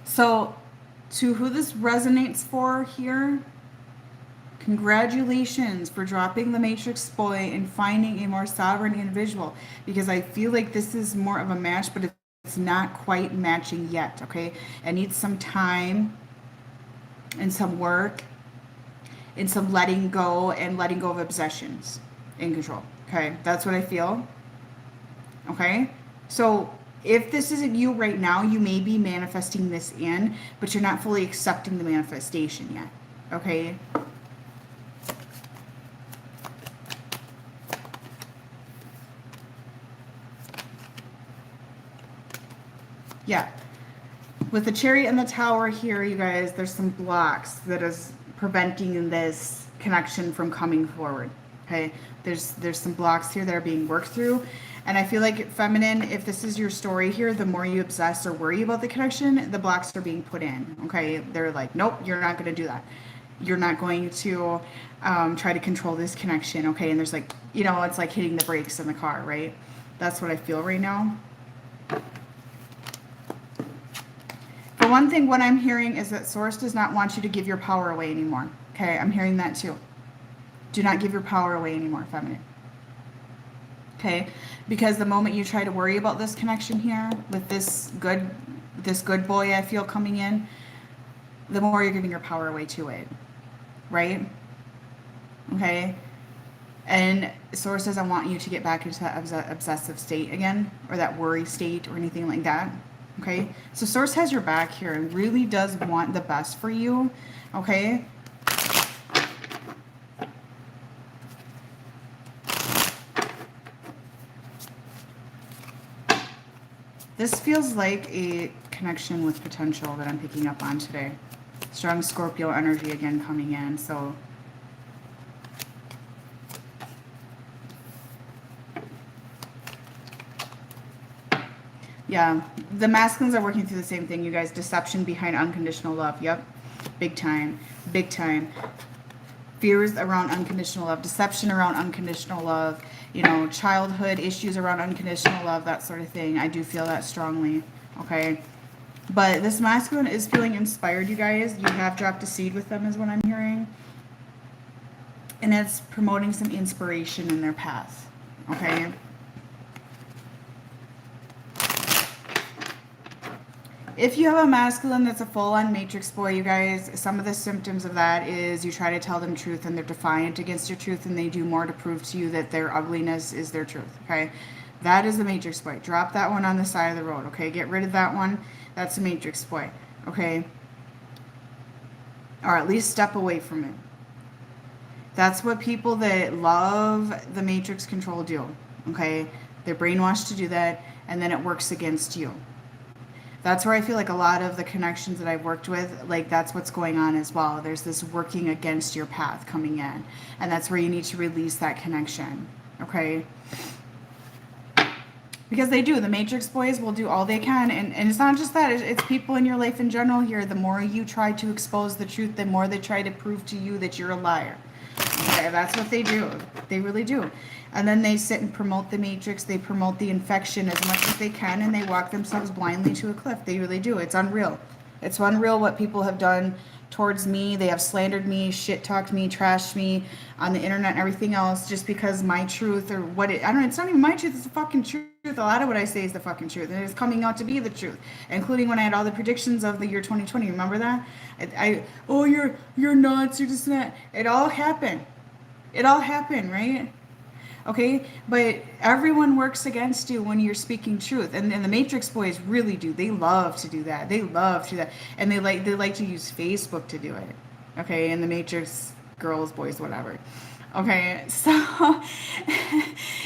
So, to who this resonates for here, congratulations for dropping the matrix boy and finding a more sovereign individual, because I feel like this is more of a match, but it's not quite matching yet, okay? It needs some time and some work and some letting go of obsessions and control, okay? That's what I feel, okay? So if this isn't you right now, you may be manifesting this in, but you're not fully accepting the manifestation yet, okay? Yeah. With the Chariot and the Tower here, you guys, there's some blocks that is preventing this connection from coming forward. Okay? There's some blocks here that are being worked through. And I feel like, feminine, if this is your story here, the more you obsess or worry about the connection, the blocks are being put in. Okay? They're like, nope, you're not going to do that. You're not going to try to control this connection. Okay? And there's like, you know, it's like hitting the brakes in the car, right? That's what I feel right now. For one thing, what I'm hearing is that Source does not want you to give your power away anymore. Okay, I'm hearing that too. Do not give your power away anymore, feminine. Okay, because the moment you try to worry about this connection here with this good boy I feel coming in, the more you're giving your power away to it, right? Okay, and Source doesn't want you to get back into that obsessive state again, or that worry state or anything like that. Okay, so Source has your back here and really does want the best for you, okay? This feels like a connection with potential that I'm picking up on today. Strong Scorpio energy again coming in, so... Yeah, the masculines are working through the same thing, you guys. Deception behind unconditional love. Yep. Big time. Big time. Fears around unconditional love. Deception around unconditional love. You know, childhood issues around unconditional love, that sort of thing. I do feel that strongly. Okay. But this masculine is feeling inspired, you guys. You have dropped a seed with them is what I'm hearing. And it's promoting some inspiration in their path. Okay. If you have a masculine that's a full-on matrix boy, you guys, some of the symptoms of that is you try to tell them truth and they're defiant against your truth and they do more to prove to you that their ugliness is their truth, okay? That is the matrix boy. Drop that one on the side of the road, okay? Get rid of that one. That's a matrix boy, okay? Or at least step away from it. That's what people that love the matrix control do, okay? They're brainwashed to do that and then it works against you. That's where I feel like a lot of the connections that I've worked with, like that's what's going on as well. There's this working against your path coming in. And that's where you need to release that connection. Okay? Because they do. The matrix boys will do all they can. And it's not just that. It's people in your life in general here. The more you try to expose the truth, the more they try to prove to you that you're a liar. Okay? That's what they do. They really do. And then they sit and promote the matrix. They promote the infection as much as they can, and they walk themselves blindly to a cliff. They really do. It's unreal. It's unreal what people have done towards me. They have slandered me, shit-talked me, trashed me on the internet and everything else just because my truth or what it... I don't know. It's not even my truth. It's the fucking truth. A lot of what I say is the fucking truth. And it's coming out to be the truth, including when I had all the predictions of the year 2020. Remember that? Oh, you're nuts. You're just not... It all happened. It all happened, right? Okay, but everyone works against you when you're speaking truth, and the matrix boys really do. They love to do that. They love to do that, and they like to use Facebook to do it. Okay, and the Matrix girls, boys, whatever. Okay, so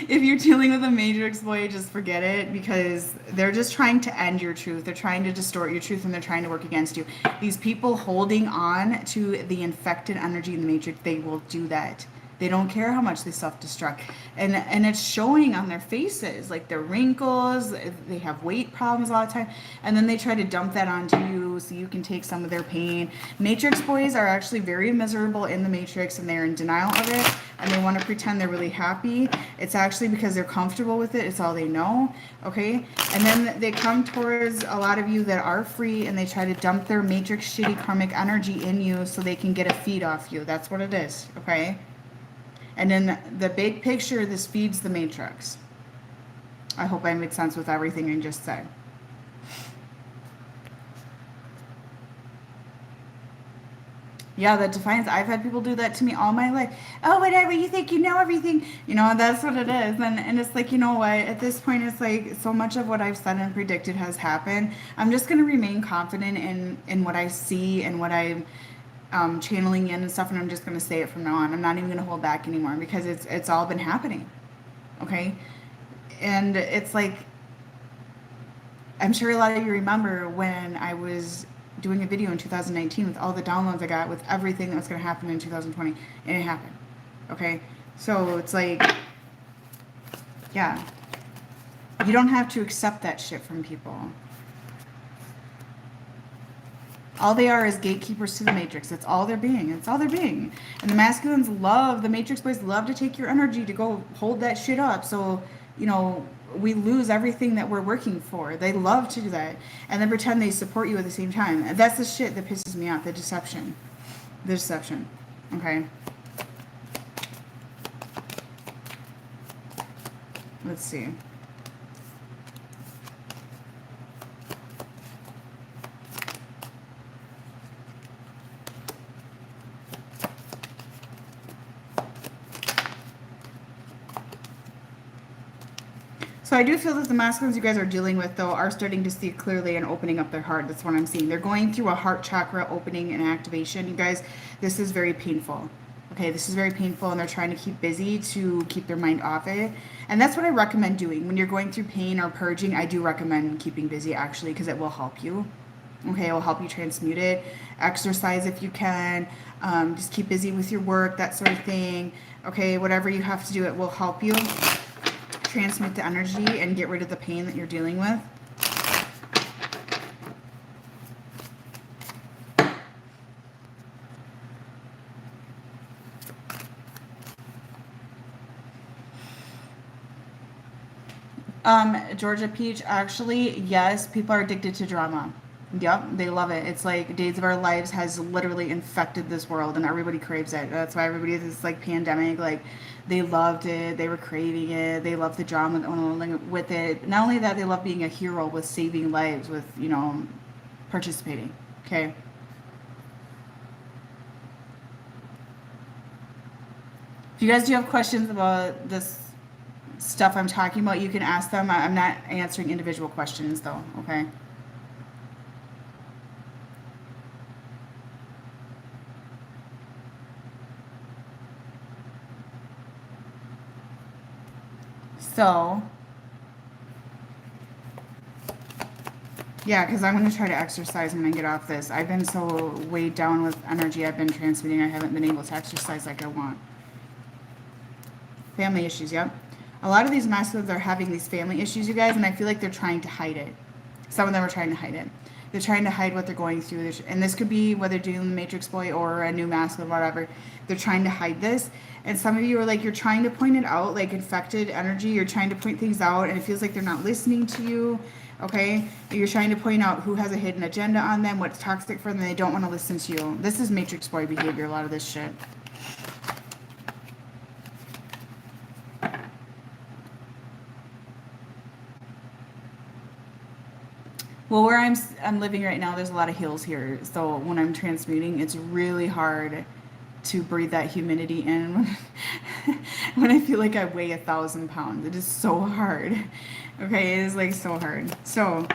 if you're dealing with a major exploit, just forget it, because they're just trying to end your truth. They're trying to distort your truth, and they're trying to work against you. These people holding on to the infected energy in the matrix, they will do that. They don't care how much they self-destruct. And it's showing on their faces, like their wrinkles, they have weight problems a lot of time. And then they try to dump that onto you so you can take some of their pain. Matrix boys are actually very miserable in the matrix, and they're in denial of it. And they want to pretend they're really happy. It's actually because they're comfortable with it. It's all they know. Okay? And then they come towards a lot of you that are free, and they try to dump their matrix shitty karmic energy in you so they can get a feed off you. That's what it is. Okay? And in the big picture, this feeds the matrix. I hope I made sense with everything I just said. Yeah, that defines. I've had people do that to me all my life. Oh, whatever, you think you know everything. You know, that's what it is. And it's like, you know what? At this point, it's like so much of what I've said and predicted has happened. I'm just going to remain confident in what I see and what I'm channeling in and stuff, and I'm just going to say it from now on. I'm not even going to hold back anymore, because it's all been happening. Okay? And it's like, I'm sure a lot of you remember when I was doing a video in 2019 with all the downloads I got with everything that was going to happen in 2020, and it happened. Okay? So it's like, yeah. You don't have to accept that shit from people. All they are is gatekeepers to the matrix. That's all they're being. That's all they're being. And the masculines love, the matrix boys love to take your energy to go hold that shit up. So, you know, we lose everything that we're working for. They love to do that. And then pretend they support you at the same time. And that's the shit that pisses me off. The deception. The deception. Okay? Let's see. So I do feel that the masculines you guys are dealing with, though, are starting to see clearly and opening up their heart. That's what I'm seeing. They're going through a heart chakra opening and activation. You guys, this is very painful. Okay, this is very painful, and they're trying to keep busy to keep their mind off it. And that's what I recommend doing. When you're going through pain or purging, I do recommend keeping busy, actually, because it will help you. Okay, it will help you transmute it. Exercise if you can. Just keep busy with your work, that sort of thing. Okay, whatever you have to do, it will help you transmute the energy and get rid of the pain that you're dealing with. Georgia Peach, actually, yes, people are addicted to drama. Yep, they love it. It's like Days of Our Lives has literally infected this world, and everybody craves it. That's why everybody is this like pandemic, like they loved it, they were craving it, they love the drama with it. Not only that, they love being a hero with saving lives, with, you know, participating. Okay. If you guys do have questions about this stuff I'm talking about, you can ask them. I'm not answering individual questions though, okay? So, yeah, because I'm going to try to exercise when I get off this. I've been so weighed down with energy I've been transmitting, I haven't been able to exercise like I want. Family issues, yep. A lot of these masculines are having these family issues, you guys, and I feel like they're trying to hide it. Some of them are trying to hide it. They're trying to hide what they're going through. And this could be whether doing the matrix boy or a new masculine, whatever. They're trying to hide this. And some of you are like, you're trying to point it out, like infected energy. You're trying to point things out, and it feels like they're not listening to you. Okay? You're trying to point out who has a hidden agenda on them, what's toxic for them. They don't want to listen to you. This is matrix boy behavior, a lot of this shit. Well, where I'm living right now, there's a lot of hills here. So when I'm transmuting, it's really hard to breathe that humidity in when I feel like I weigh 1,000 pounds. It is so hard. Okay, it is like so hard. So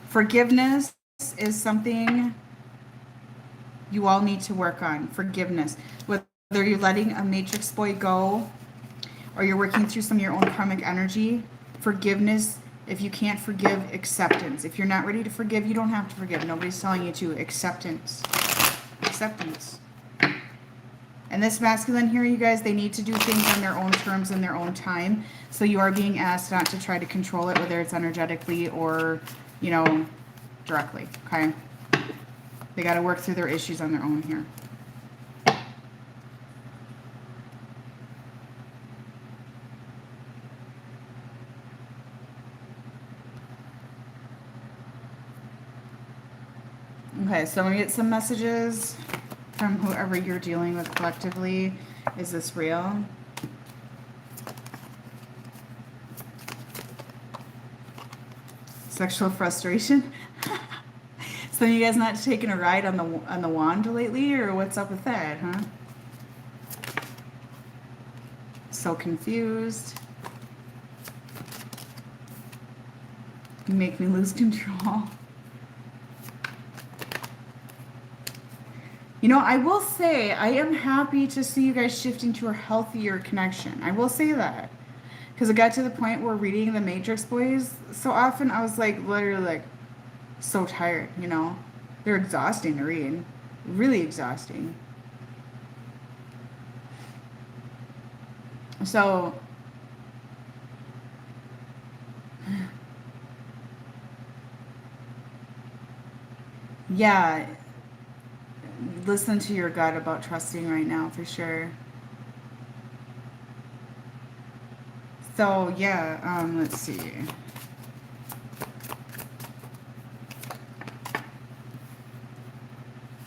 Forgiveness is something you all need to work on. Forgiveness. Whether you're letting a matrix boy go or you're working through some of your own karmic energy, forgiveness. If you can't forgive, acceptance. If you're not ready to forgive, you don't have to forgive. Nobody's telling you to. Acceptance. Acceptance. And this masculine here, you guys, they need to do things on their own terms and their own time. So you are being asked not to try to control it, whether it's energetically or, you know, directly. Okay? They got to work through their issues on their own here. Okay, so I'm going to get some messages from whoever you're dealing with collectively. Is this real? Sexual frustration? So you guys not taking a ride on the wand lately, or what's up with that, huh? So confused. You make me lose control. You know, I will say, I am happy to see you guys shifting to a healthier connection. I will say that. Because it got to the point where reading the Matrix Boys so often, I was like, literally like, so tired, you know? They're exhausting to read. Really exhausting. So, yeah, listen to your gut about trusting right now, for sure. So, yeah, let's see.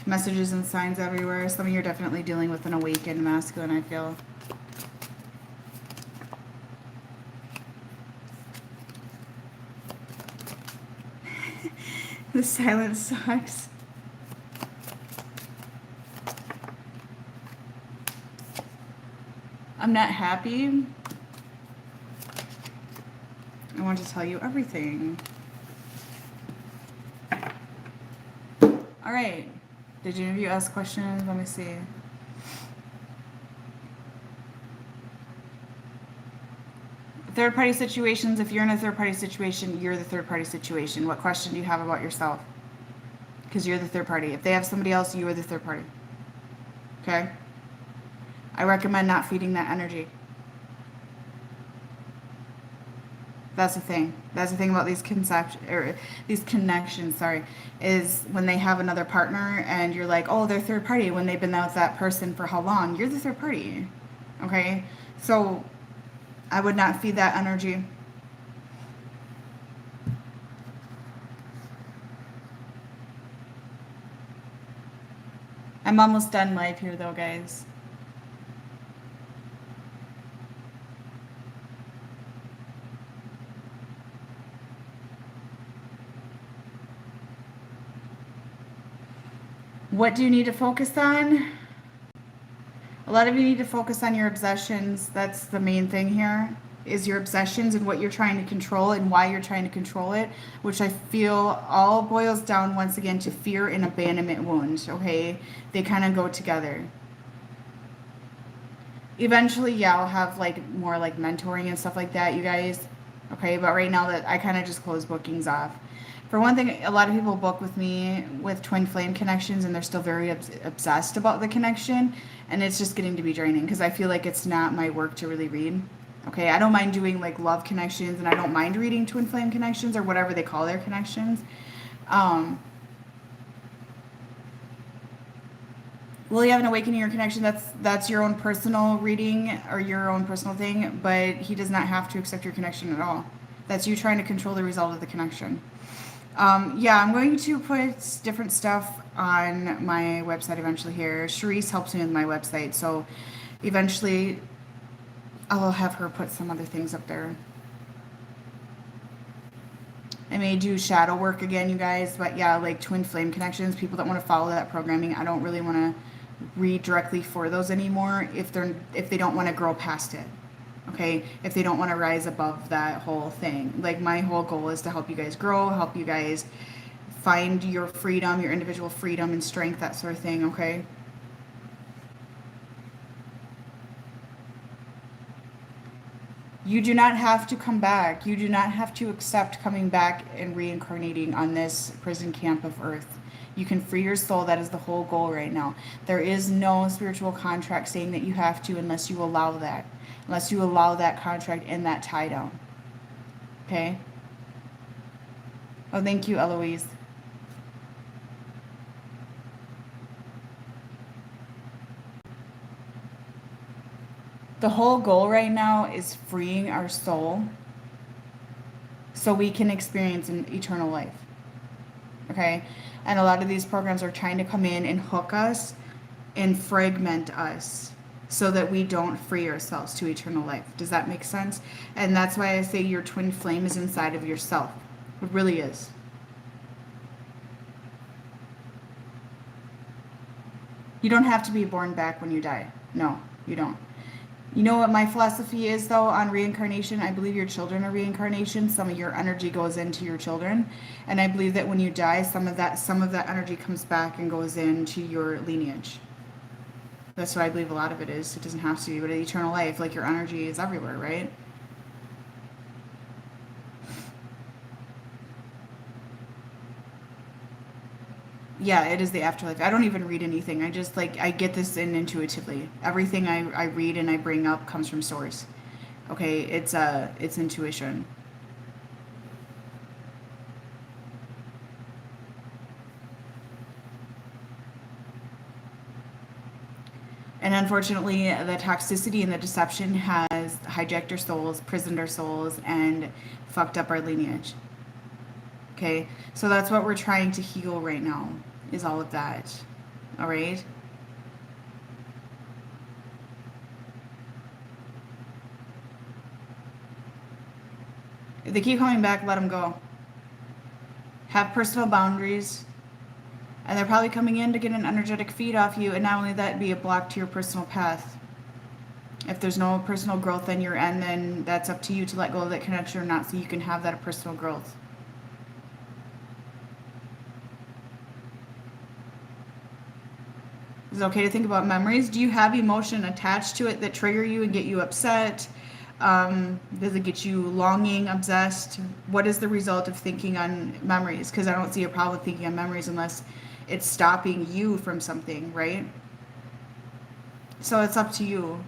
Messages and signs everywhere. Some of you are definitely dealing with an awakened masculine, I feel. The silence sucks. I'm not happy. I want to tell you everything. All right. Did any of you ask questions? Let me see. Third party situations. If you're in a third party situation, you're the third party situation. What question do you have about yourself? Because you're the third party. If they have somebody else, you are the third party. Okay? I recommend not feeding that energy. That's the thing. That's the thing about these connections, sorry, is when they have another partner and you're like, oh, they're third party when they've been with that person for how long? You're the third party. Okay? So I would not feed that energy. I'm almost done live here though, guys. What do you need to focus on? A lot of you need to focus on your obsessions. That's the main thing here, is your obsessions and what you're trying to control and why you're trying to control it, which I feel all boils down once again to fear and abandonment wounds, okay? They kind of go together. Eventually, yeah, I'll have like more like mentoring and stuff like that, you guys. Okay, but right now that I kind of just close bookings off. For one thing, a lot of people book with me with twin flame connections and they're still very obsessed about the connection, and it's just getting to be draining because I feel like it's not my work to really read. Okay, I don't mind doing like love connections and I don't mind reading twin flame connections or whatever they call their connections. Will you have an awakening or connection? That's your own personal reading or your own personal thing, but he does not have to accept your connection at all. That's you trying to control the result of the connection. Yeah, I'm going to put different stuff on my website eventually here. Charisse helps me with my website, so eventually I'll have her put some other things up there. I may do shadow work again, you guys, but yeah, like twin flame connections, people that want to follow that programming, I don't really want to read directly for those anymore if they don't want to grow past it. Okay, if they don't want to rise above that whole thing. Like, my whole goal is to help you guys grow, help you guys find your freedom, your individual freedom and strength, that sort of thing, okay? You do not have to come back. You do not have to accept coming back and reincarnating on this prison camp of earth. You can free your soul. That is the whole goal right now. There is no spiritual contract saying that you have to unless you allow that. Unless you allow that contract and that tie down. Okay? Oh, thank you, Eloise. The whole goal right now is freeing our soul so we can experience an eternal life. Okay? And a lot of these programs are trying to come in and hook us and fragment us so that we don't free ourselves to eternal life. Does that make sense? And that's why I say your twin flame is inside of yourself. It really is. You don't have to be born back when you die. No, you don't. You know what my philosophy is, though, on reincarnation? I believe your children are reincarnation. Some of your energy goes into your children. And I believe that when you die, some of that energy comes back and goes into your lineage. That's what I believe a lot of it is. It doesn't have to be, but eternal life, like your energy is everywhere, right? Yeah, it is the afterlife. I don't even read anything. I just I get this in intuitively. Everything I read and I bring up comes from source. Okay, it's intuition. And unfortunately, the toxicity and the deception has hijacked our souls, prisoned our souls, and fucked up our lineage. Okay, so that's what we're trying to heal right now, is all of that. All right? If they keep coming back, let them go. Have personal boundaries. And they're probably coming in to get an energetic feed off you, and not only that, be a block to your personal path. If there's no personal growth in your end, then that's up to you to let go of that connection or not, so you can have that personal growth. Is it okay to think about memories? Do you have emotion attached to it that trigger you and get you upset? Does it get you longing, obsessed? What is the result of thinking on memories? Because I don't see a problem with thinking on memories unless it's stopping you from something, right? So it's up to you.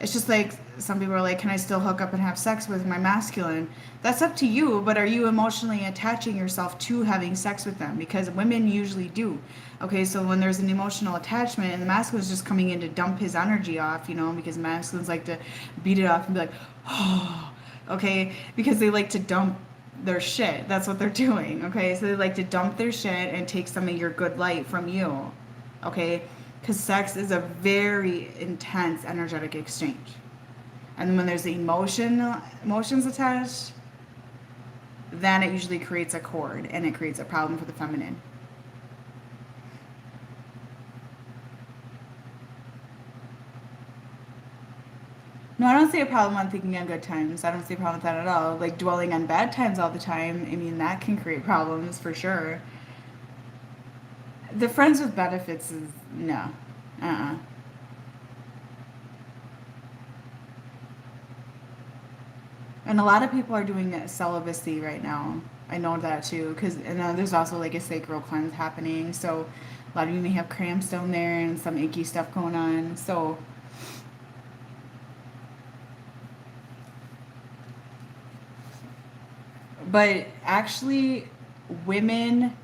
It's just like some people are like, can I still hook up and have sex with my masculine? That's up to you, but are you emotionally attaching yourself to having sex with them? Because women usually do. Okay, so when there's an emotional attachment and the masculine's just coming in to dump his energy off, because masculines like to beat it off and be like, oh, okay, because they like to dump their shit. That's what they're doing, okay? So they like to dump their shit and take some of your good light from you, okay? Because sex is a very intense energetic exchange. And when there's emotions attached, then it usually creates a cord and it creates a problem for the feminine. No, I don't see a problem on thinking on good times. I don't see a problem with that at all. Like dwelling on bad times all the time, I mean, that can create problems for sure. The friends with benefits is no. Uh-uh. And a lot of people are doing celibacy right now. I know that too, because there's also like a sacral cleanse happening. So a lot of you may have cramps down there and some icky stuff going on. So but actually, women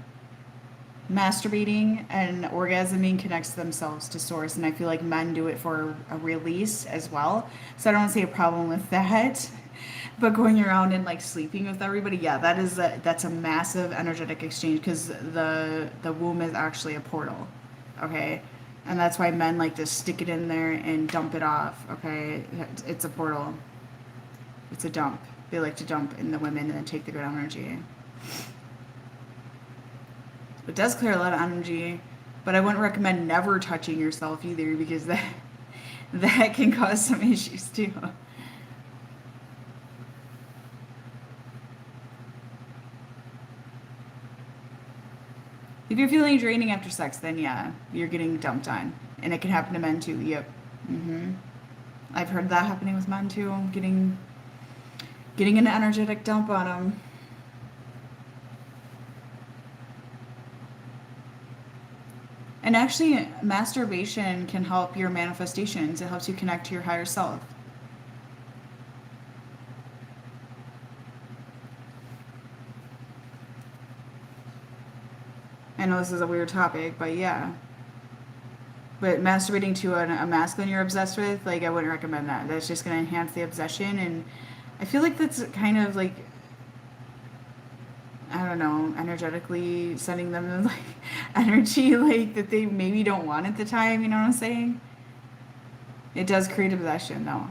masturbating and orgasming connects themselves to source, and I feel like men do it for a release as well. So I don't see a problem with that. But going around and like sleeping with everybody, yeah, that's a massive energetic exchange because the womb is actually a portal, okay, and that's why men like to stick it in there and dump it off. Okay, it's a portal. It's a dump. They like to dump in the women and then take the good energy. It does clear a lot of energy, but I wouldn't recommend never touching yourself either because that can cause some issues too. If you're feeling draining after sex, then yeah, you're getting dumped on. And it can happen to men too. Yep. I've heard that happening with men too. Getting an energetic dump on them. And actually, masturbation can help your manifestations. It helps you connect to your higher self. I know this is a weird topic, but yeah. But masturbating to a masculine you're obsessed with, like, I wouldn't recommend that. That's just going to enhance the obsession. And I feel like that's kind of like, I don't know, energetically sending them like energy like that they maybe don't want at the time. You know what I'm saying? It does create obsession, though.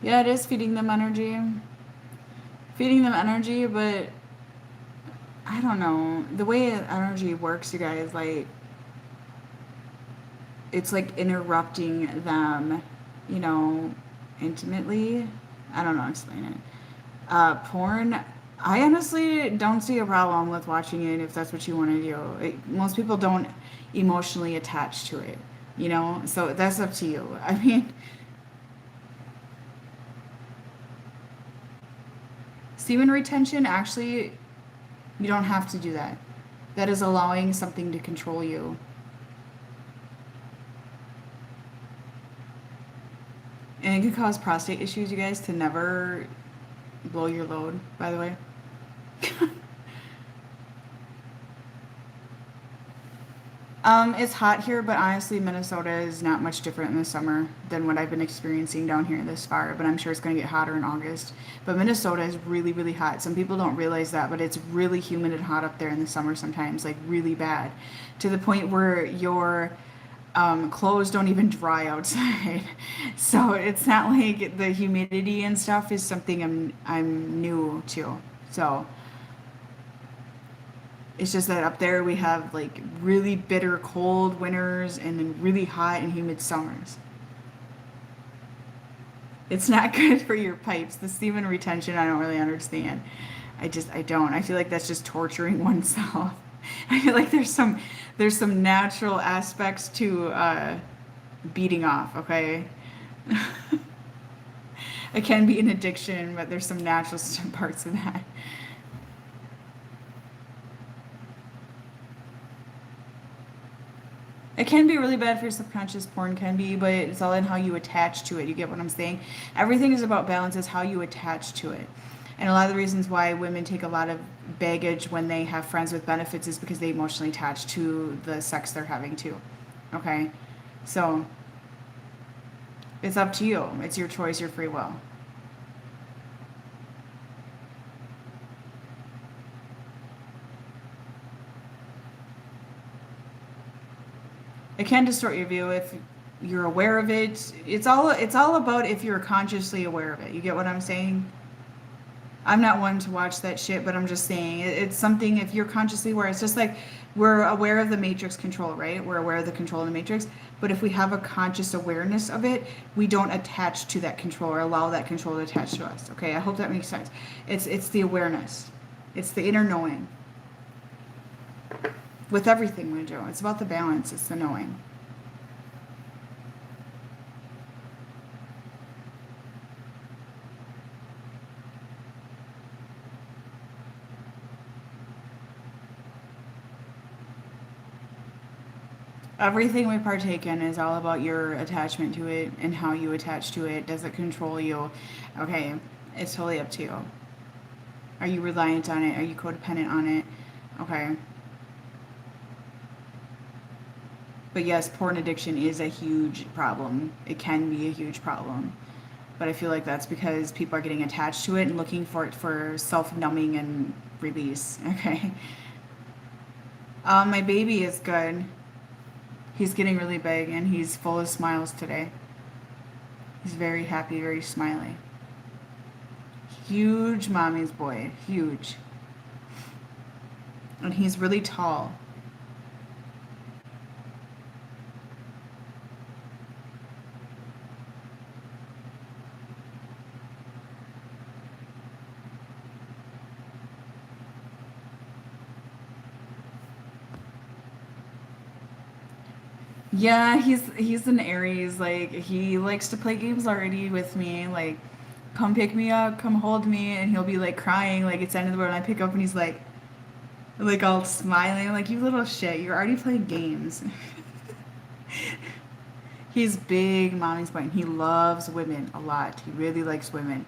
Yeah, it is feeding them energy. Feeding them energy, but I don't know. The way energy works, you guys, like, it's like interrupting them, you know, intimately. I don't know how to explain it. Porn, I honestly don't see a problem with watching it if that's what you want to do. Most people don't emotionally attach to it, you know? So that's up to you. I mean, semen retention, actually, you don't have to do that. That is allowing something to control you. And it can cause prostate issues, you guys, to never blow your load, by the way. It's hot here, but honestly, Minnesota is not much different in the summer than what I've been experiencing down here this far. But I'm sure it's going to get hotter in August. But Minnesota is really, really hot. Some people don't realize that, but it's really humid and hot up there in the summer sometimes, like really bad, to the point where your clothes don't even dry outside. So it's not like the humidity and stuff is something I'm new to. So it's just that up there we have like really bitter cold winters and then really hot and humid summers. It's not good for your pipes. The semen retention, I don't really understand. I don't. I feel like that's just torturing oneself. I feel like there's some natural aspects to beating off, okay? It can be an addiction, but there's some natural parts of that. It can be really bad for your subconscious, porn can be, but it's all in how you attach to it. You get what I'm saying? Everything is about balance, is how you attach to it. And a lot of the reasons why women take a lot of baggage when they have friends with benefits is because they emotionally attach to the sex they're having too. Okay? So it's up to you. It's your choice, your free will. It can distort your view if you're aware of it. It's all about if you're consciously aware of it. You get what I'm saying? I'm not one to watch that shit, but I'm just saying it's something if you're consciously aware. It's just like we're aware of the matrix control, right? We're aware of the control in the matrix. But if we have a conscious awareness of it, we don't attach to that control or allow that control to attach to us. Okay, I hope that makes sense. It's the awareness. It's the inner knowing. With everything we do, it's about the balance. It's the knowing. Everything we partake in is all about your attachment to it and how you attach to it. Does it control you? Okay, it's totally up to you. Are you reliant on it? Are you codependent on it? Okay. But yes, porn addiction is a huge problem. It can be a huge problem. But I feel like that's because people are getting attached to it and looking for it for self-numbing and release. Okay. My baby is good. He's getting really big and he's full of smiles today. He's very happy, very smiley. Huge mommy's boy. Huge. And he's really tall. Yeah, he's an Aries. Like he likes to play games already with me. Like, come pick me up, come hold me, and he'll be like crying, like it's the end of the world. And I pick up and he's like all smiling, like you little shit, you're already playing games. He's big, mommy's boy. And he loves women a lot. He really likes women.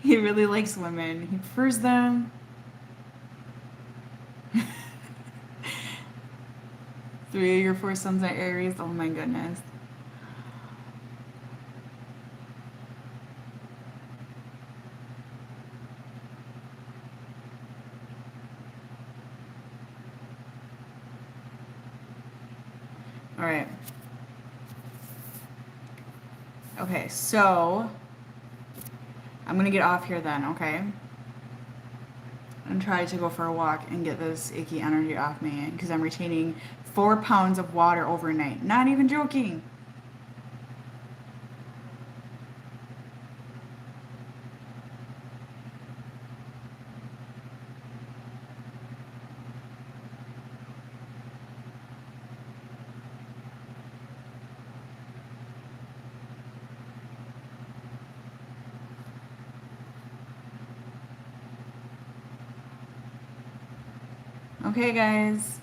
He really likes women. He prefers them. 3 of your 4 sons are Aries. Oh my goodness. All right. Okay, so I'm gonna get off here then, okay? And try to go for a walk and get this icky energy off me because I'm retaining 4 pounds of water overnight. Not even joking. Okay, guys.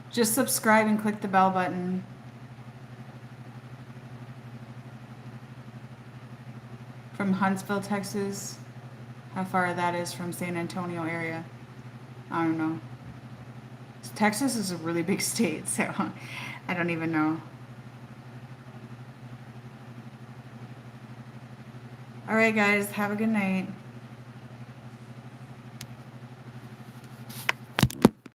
Just subscribe and click the bell button. From Huntsville, Texas. How far that is from San Antonio area. I don't know. Texas is a really big state, so I don't even know. All right, guys. Have a good night.